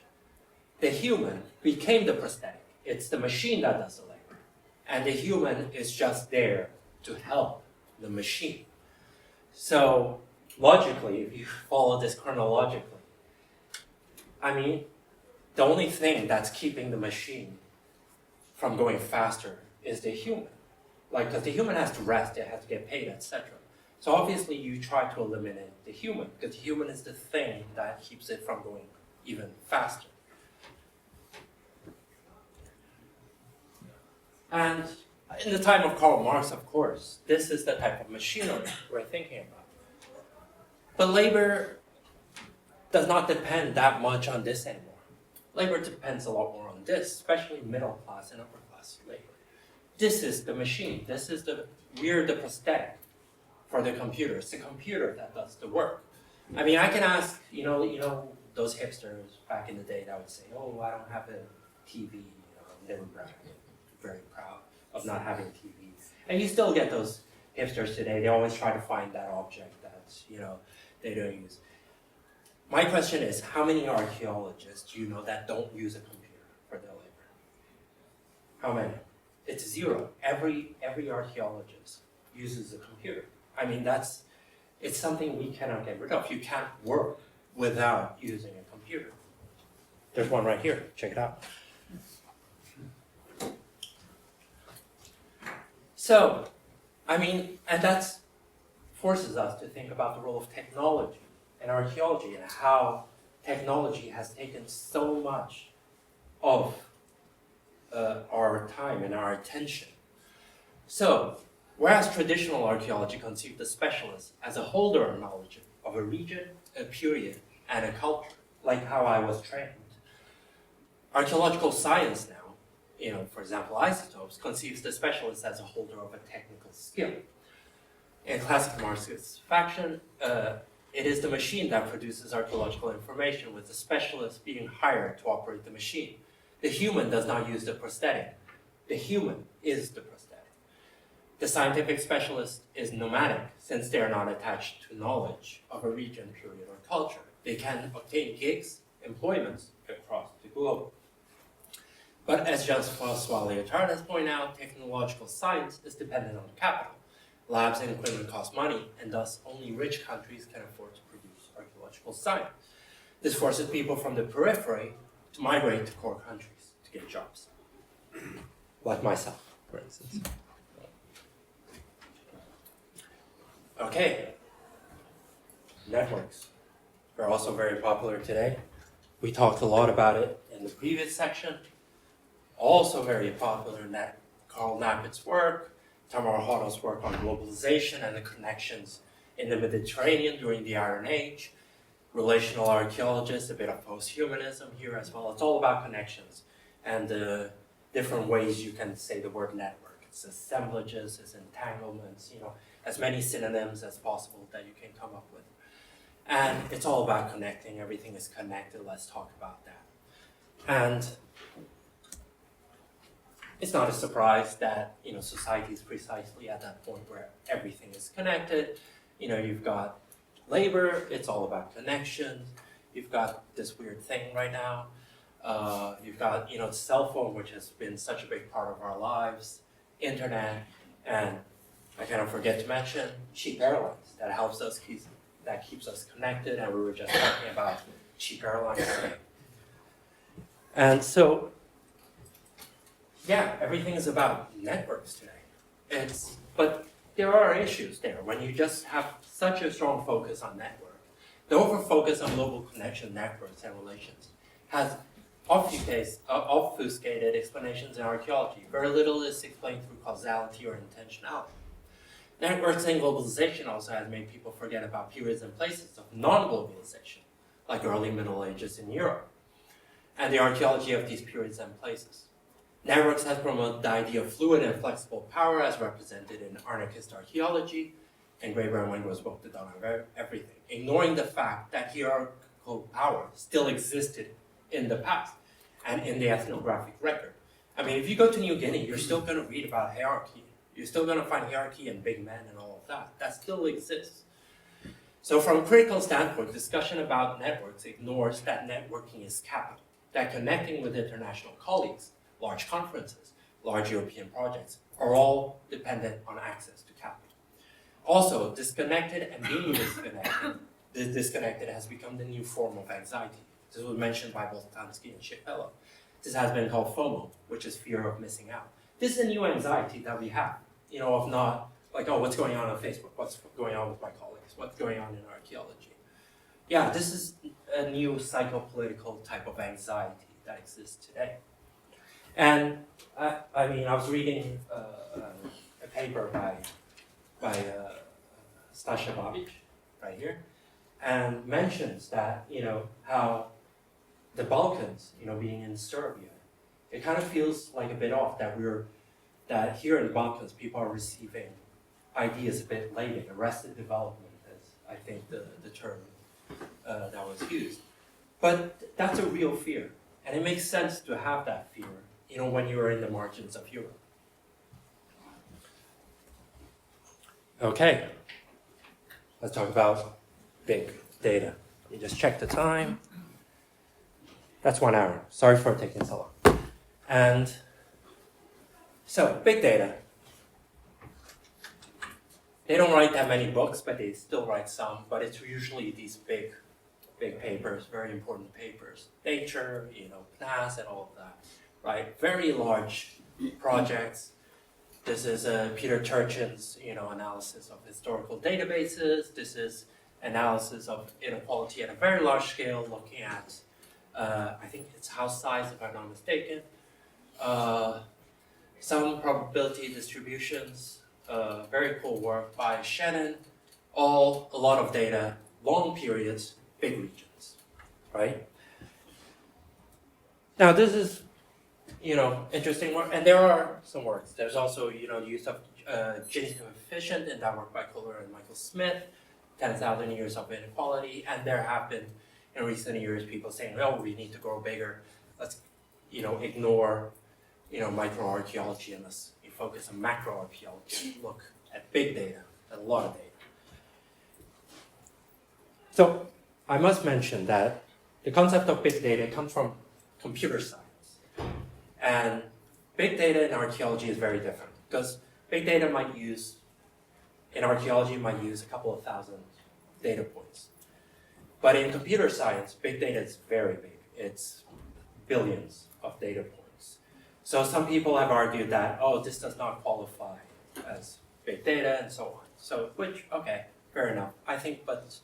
The human became the prosthetic. It's the machine that does the labor. And the human is just there to help the machine. So, logically, if you follow this chronologically, the only thing that's keeping the machine from going faster is the human. Because the human has to rest, it has to get paid, etc. So obviously you try to eliminate the human, because the human is the thing that keeps it from going even faster. And in the time of Karl Marx, of course, this is the type of machinery we're thinking about. But labor does not depend that much on this anymore. Labor depends a lot more on this, especially middle class and upper class labor. This is the machine. We're the prosthetic for the computer. It's the computer that does the work. I can ask, those hipsters back in the day that would say, oh, I don't have a TV. They were very proud of not having a TV. And you still get those hipsters today. They always try to find that object that, they don't use. My question is, how many archaeologists do you know that don't use a computer for their labor? How many? It's zero. Every archaeologist uses a computer. It's something we cannot get rid of. You can't work without using a computer. There's one right here. Check it out. So, and that forces us to think about the role of technology in archaeology and how technology has taken so much of our time and our attention. So, whereas traditional archaeology conceived the specialist as a holder of knowledge of a region, a period, and a culture, like how I was trained, archaeological science now, for example, isotopes, conceives the specialist as a holder of a technical skill. In classic Marxist fashion, it is the machine that produces archaeological information, with the specialist being hired to operate the machine. The human does not use the prosthetic. The human is the prosthetic. The scientific specialist is nomadic, since they are not attached to knowledge of a region, period, or culture. They can obtain gigs, employments across the globe. But as Jean-François Lyotard has pointed out, technological science is dependent on capital. Labs and equipment cost money, and thus only rich countries can afford to produce archaeological science. This forces people from the periphery to migrate to core countries to get jobs. Like myself, for instance. Okay. Networks are also very popular today. We talked a lot about it in the previous section. Also very popular in that Karl Nappitz's work, Tamar Hoddle's work on globalization and the connections in the Mediterranean during the Iron Age, relational archaeologists, a bit of post-humanism here as well. It's all about connections and the different ways you can say the word network. It's assemblages, it's entanglements, as many synonyms as possible that you can come up with. And it's all about connecting. Everything is connected. Let's talk about that. And it's not a surprise that society is precisely at that point where everything is connected. You've got labor, it's all about connections. You've got this weird thing right now. You've got cell phone, which has been such a big part of our lives, internet, and I kind of forget to mention cheap airlines that keeps us connected. And we were just talking about cheap airlines today. And so yeah, everything is about networks today. But there are issues there when you just have such a strong focus on network. The over-focus on global connection networks and relations has obfuscated explanations in archaeology. Very little is explained through causality or intentionality. Networks and globalization also has made people forget about periods and places of non-globalization, like early Middle Ages in Europe, and the archaeology of these periods and places. Networks has promoted the idea of fluid and flexible power as represented in anarchist archaeology, and Graeber and Wengro's book, The Dawn of Everything, ignoring the fact that hierarchical power still existed in the past and in the ethnographic record. I mean, if you go to New Guinea, you're still going to read about hierarchy. You're still going to find hierarchy and big men and all of that. That still exists. So from a critical standpoint, discussion about networks ignores that networking is capital, that connecting with international colleagues, large conferences, large European projects are all dependent on access to capital. Also, disconnected and being disconnected has become the new form of anxiety. This was mentioned by both Tansky and Shapello. This has been called FOMO, which is fear of missing out. This is a new anxiety that we have, of not like, oh, what's going on Facebook? What's going on with my colleagues? What's going on in archaeology? Yeah, this is a new psychopolitical type of anxiety that exists today. And I was reading a paper by Staša Babić, right here, and mentions that, how the Balkans, being in Serbia, it kind of feels like a bit off that here in the Balkans, people are receiving ideas a bit late, arrested development is, I think, the term that was used. But that's a real fear, and it makes sense to have that fear, when you are in the margins of Europe. Okay, let's talk about big data. You just check the time. That's 1 hour. Sorry for taking so long. And so, big data. They don't write that many books, but they still write some. But it's usually these big papers, very important papers. Nature, PNAS and all of that, right? Very large projects. This is Peter Turchin's, analysis of historical databases. This is analysis of inequality at a very large scale, looking at, I think it's house size, if I'm not mistaken. Some probability distributions, very cool work by Shannon. A lot of data, long periods, big regions, right? Now this is, interesting work, and there are some works. There's also, the use of Gini coefficient in that work by Kohler and Michael Smith, 10,000 years of inequality, and there have been, in recent years, people saying, oh, we need to grow bigger. Let's, ignore, microarchaeology and let's focus on macroarchaeology, look at big data, a lot of data. So I must mention that the concept of big data comes from computer science. And big data in archaeology is very different because big data in archaeology might use a couple of thousand data points. But in computer science, big data is very big. It's billions of data points. So some people have argued that, this does not qualify as big data and so on. So, okay, fair enough. But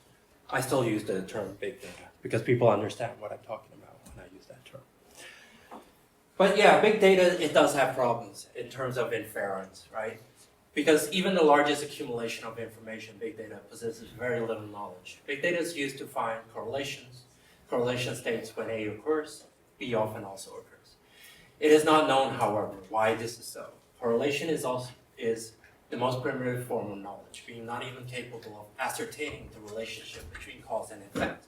I still use the term big data because people understand what I'm talking about when I use that term. But yeah, big data, it does have problems in terms of inference, right? Because even the largest accumulation of information, big data possesses very little knowledge. Big data is used to find correlations. Correlation states when A occurs, B often also occurs. It is not known, however, why this is so. Correlation is the most primitive form of knowledge, being not even capable of ascertaining the relationship between cause and effect.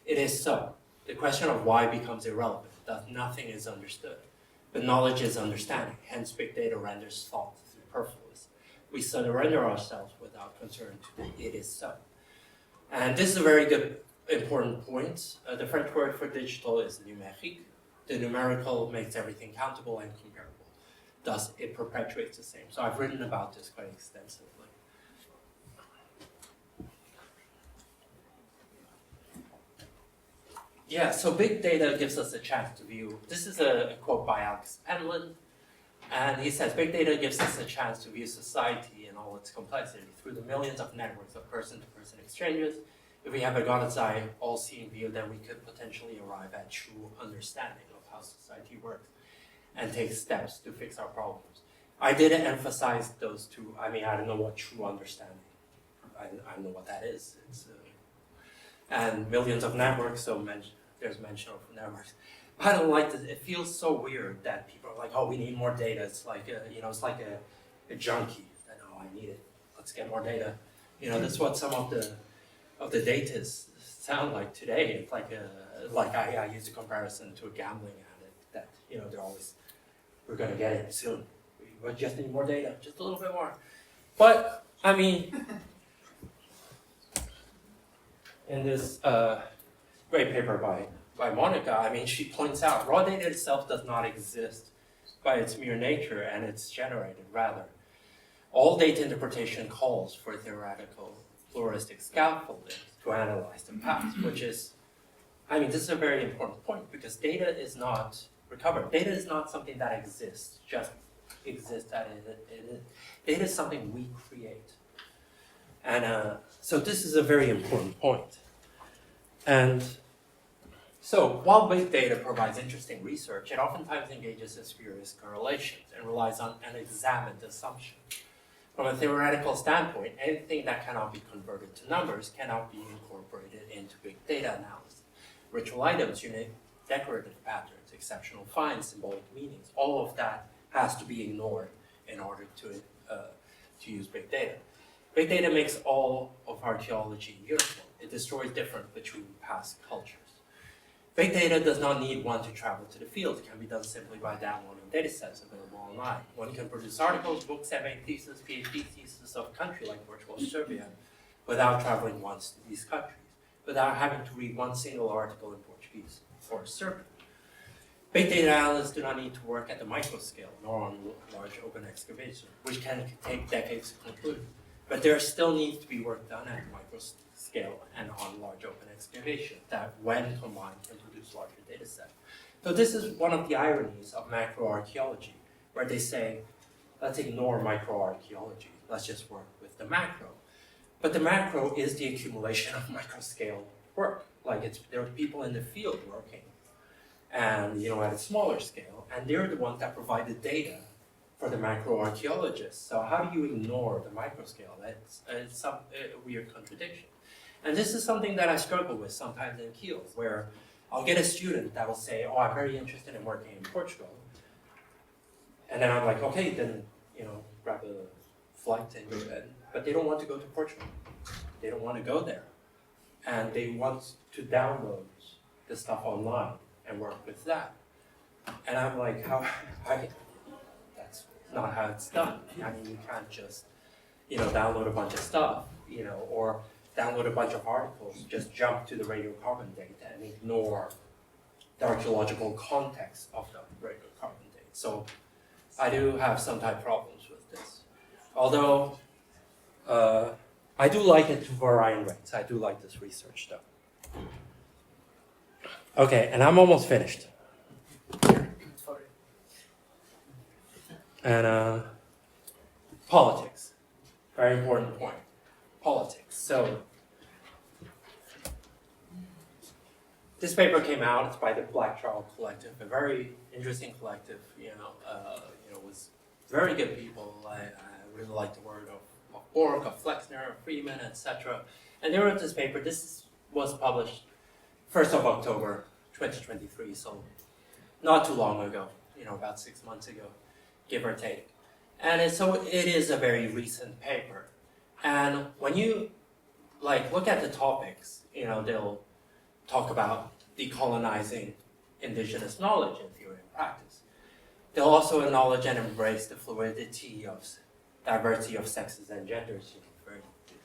It is so. The question of why becomes irrelevant, that nothing is understood. But knowledge is understanding, hence big data renders thought superfluous. We surrender ourselves without concern to it is so. And this is a very good, important point. The French word for digital is numérique. The numerical makes everything countable and comparable. Thus, it perpetuates the same. So I've written about this quite extensively. Yeah, so big data gives us a chance to view. This is a quote by Alex Penland. And he says big data gives us a chance to view society in all its complexity through the millions of networks of person-to-person exchanges. If we have a God's eye, all-seeing view, then we could potentially arrive at true understanding of how society works and take steps to fix our problems. I did emphasize those two. I mean, I don't know what true understanding. I don't know what that is. And millions of networks. So there's mention of networks. I don't like this. It feels so weird that people are like, "Oh, we need more data." It's like it's like a junkie. That, "Oh, I need it. Let's get more data." That's what some of the data sound like today. It's like I use a comparison to a gambling addict that they're always, "We're gonna get it soon. We just need more data, just a little bit more." But I mean, in this great paper by Monica, I mean, she points out raw data itself does not exist by its mere nature, and it's generated. Rather, all data interpretation calls for theoretical pluralistic scaffolding to analyze the past, which is, I mean, this is a very important point because data is not recovered. Data is not something that exists, just exists as it is. Data is something we create. And so this is a very important point. And so while big data provides interesting research, it oftentimes engages in spurious correlations and relies on an examined assumption. From a theoretical standpoint, anything that cannot be converted to numbers cannot be incorporated into big data analysis. Ritual items, unique decorative patterns, exceptional finds, symbolic meanings, all of that has to be ignored in order to use big data. Big data makes all of archaeology uniform. It destroys difference between past cultures. Big data does not need one to travel to the field. It can be done simply by downloading datasets available online. One can produce articles, books, survey theses, PhD theses of a country like Portugal or Serbia without traveling once to these countries, without having to read one single article in Portuguese or Serbian. Big data analysts do not need to work at the micro scale nor on large open excavations, which can take decades to conclude. But there still needs to be work done at micro scale and on large open excavation that, when combined, can produce larger data sets. So this is one of the ironies of macroarchaeology, where they say, let's ignore microarchaeology, let's just work with the macro. But the macro is the accumulation of micro-scale work. Like there are people in the field working, and at a smaller scale, and they're the ones that provide the data for the macroarchaeologists. So how do you ignore the micro-scale? It's some weird contradiction. And this is something that I struggle with sometimes in Kiel, where I'll get a student that will say, "Oh, I'm very interested in working in Portugal." And then I'm like, "Okay, then, grab a flight and go." But they don't want to go to Portugal. They don't want to go there. And they want to download the stuff online and work with that. And I'm like, that's not how it's done. I mean, you can't just, download a bunch of stuff, or download a bunch of articles, just jump to the radiocarbon data and ignore the archaeological context of the radiocarbon data. So I do have some type of problems with this. Although I do like it to varying rates. I do like this research though. Okay, and I'm almost finished. And politics, very important point. Politics. So this paper came out. It's by the Black Trial Collective, a very interesting collective. Was very good people. I really like the work of Borg, of Flexner, of Freeman, etc. And they wrote this paper. This was published 1st of October, 2023. So not too long ago. About 6 months ago, give or take. And so it is a very recent paper. And when you look at the topics, they'll talk about decolonizing indigenous knowledge in theory and practice. They'll also acknowledge and embrace the fluidity of diversity of sexes and genders,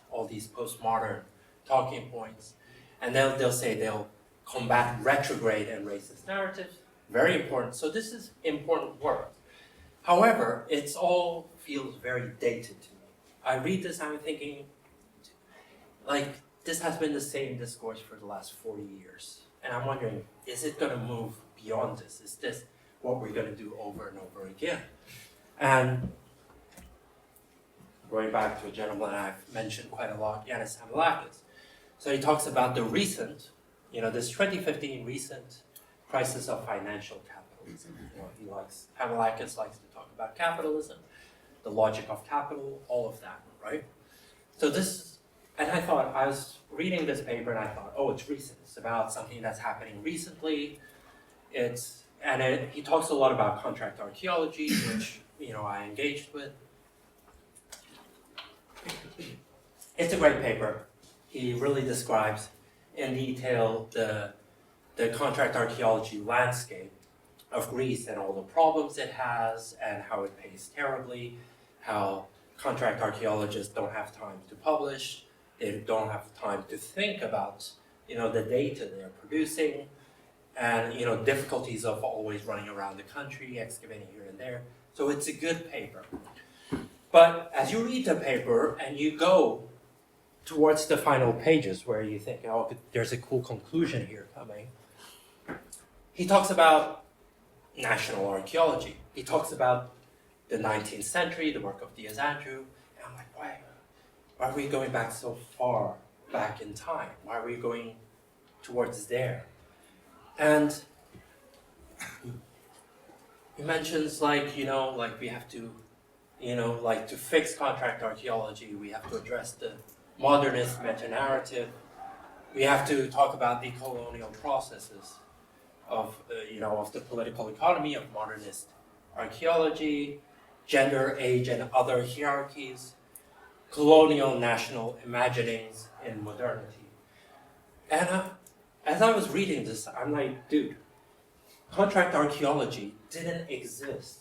all these postmodern talking points. And they'll say they'll combat retrograde and racist narratives. Very important. So this is important work. However, it all feels very dated to me. I read this and I'm thinking, this has been the same discourse for the last 40 years. And I'm wondering, is it going to move beyond this? Is this what we're going to do over and over again? And going back to a gentleman I've mentioned quite a lot, Yanis Hamelakis. So he talks about the recent, this 2015 recent crisis of financial capitalism. Hamelakis likes to talk about capitalism, the logic of capital, all of that, right? So and I thought, I was reading this paper and I thought, oh, it's recent. It's about something that's happening recently. He talks a lot about contract archaeology, which, I engaged with. It's a great paper. He really describes in detail the contract archaeology landscape of Greece and all the problems it has and how it pays terribly, how contract archaeologists don't have time to publish, they don't have time to think about, the data they're producing, and, difficulties of always running around the country, excavating here and there. So it's a good paper. But as you read the paper and you go towards the final pages where you think, oh, there's a cool conclusion here coming, he talks about national archaeology. He talks about the 19th century, the work of Diaz-Andrew, and I'm like, why are we going back so far back in time? Why are we going towards there? And he mentions we have to, to fix contract archaeology, we have to address the modernist meta-narrative. We have to talk about the colonial processes of the political economy of modernist archaeology, gender, age, and other hierarchies, colonial national imaginings in modernity. And as I was reading this, I'm like, dude, contract archaeology didn't exist,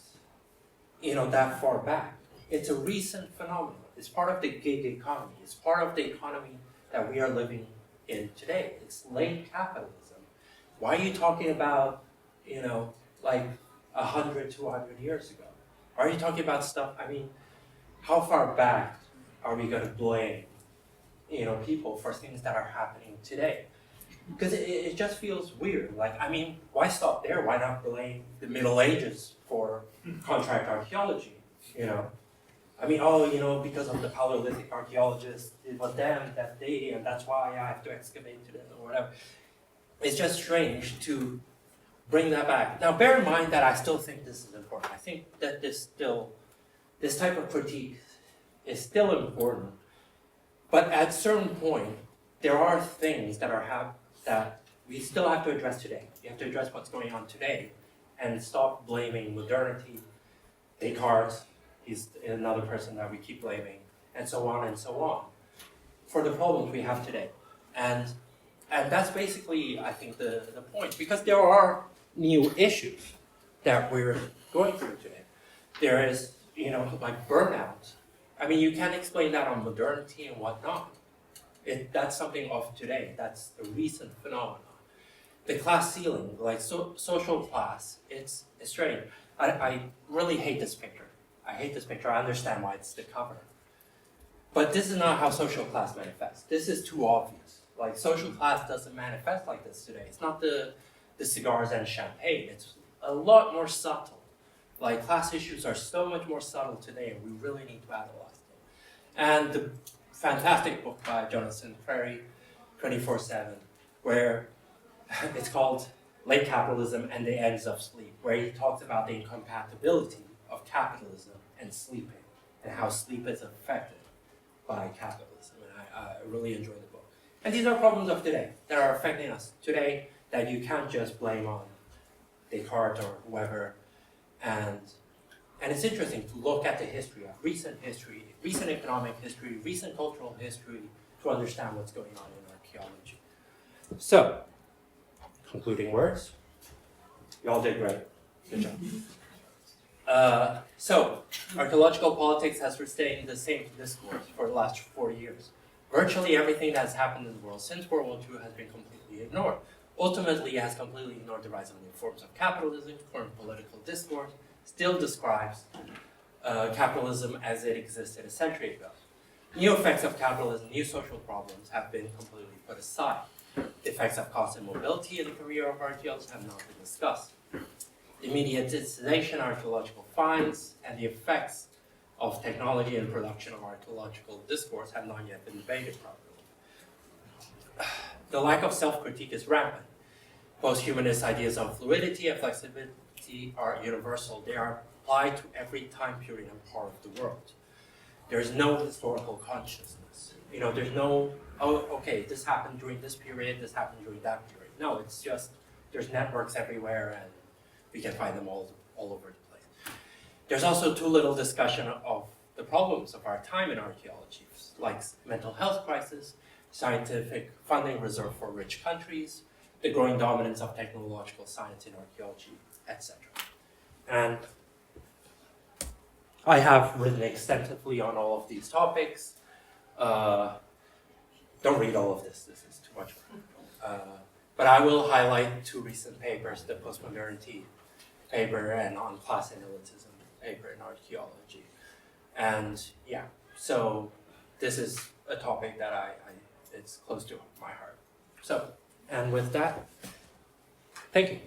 that far back. It's a recent phenomenon. It's part of the gig economy. It's part of the economy that we are living in today. It's late capitalism. Why are you talking about, 100, 200 years ago? Why are you talking about stuff? I mean, how far back are we going to blame, people for things that are happening today? Because it just feels weird. Why stop there? Why not blame the Middle Ages for contract archaeology? Because of the Paleolithic archaeologists, it was them, and that's why I have to excavate to them or whatever. It's just strange to bring that back. Now, bear in mind that I still think this is important. I think that this type of critique is still important. But at a certain point, there are things that we still have to address today. You have to address what's going on today and stop blaming modernity. Descartes, he's another person that we keep blaming, and so on, for the problems we have today. And that's basically, I think, the point, because there are new issues that we're going through today. There is, burnout. You can't explain that on modernity and whatnot. That's something of today. That's a recent phenomenon. The class ceiling, social class, it's strange. I really hate this picture. I understand why it's the cover. But this is not how social class manifests. This is too obvious. Social class doesn't manifest like this today. It's not the cigars and champagne. It's a lot more subtle. Class issues are so much more subtle today, and we really need to analyze them. And the fantastic book by Jonathan Ferry, 24/7, where it's called Late Capitalism and the Ends of Sleep, where he talks about the incompatibility of capitalism and sleeping, and how sleep is affected by capitalism. And I really enjoy the book. And these are problems of today that are affecting us today that you can't just blame on Descartes or whoever. And it's interesting to look at the history, recent economic history, recent cultural history, to understand what's going on in archaeology. So, concluding words. Y'all did great. Good job. So, archaeological politics has sustained the same discourse for the last 40 years. Virtually everything that has happened in the world since World War II has been completely ignored. Ultimately, it has completely ignored the rise of new forms of capitalism. Current political discourse still describes capitalism as it existed a century ago. New effects of capitalism, new social problems have been completely put aside. The effects of cost and mobility in the career of archaeologists have not been discussed. the mediatization of archaeological finds, and the effects of technology and production of archaeological discourse have not yet been debated properly. The lack of self-critique is rampant. Post-humanist ideas of fluidity and flexibility are universal. They are applied to every time period and part of the world. There is no historical consciousness. There's no, oh, okay, this happened during this period, this happened during that period. No, it's just, there's networks everywhere and we can find them all over the place. There's also too little discussion of the problems of our time in archaeology, like mental health crisis, scientific funding reserved for rich countries, the growing dominance of technological science in archaeology, etc. And I have written extensively on all of these topics. Don't read all of this, this is too much work. But I will highlight two recent papers, the postmodernity paper and on class and elitism paper in archaeology. And yeah, so this is a topic that it's close to my heart. So, and with that, thank you.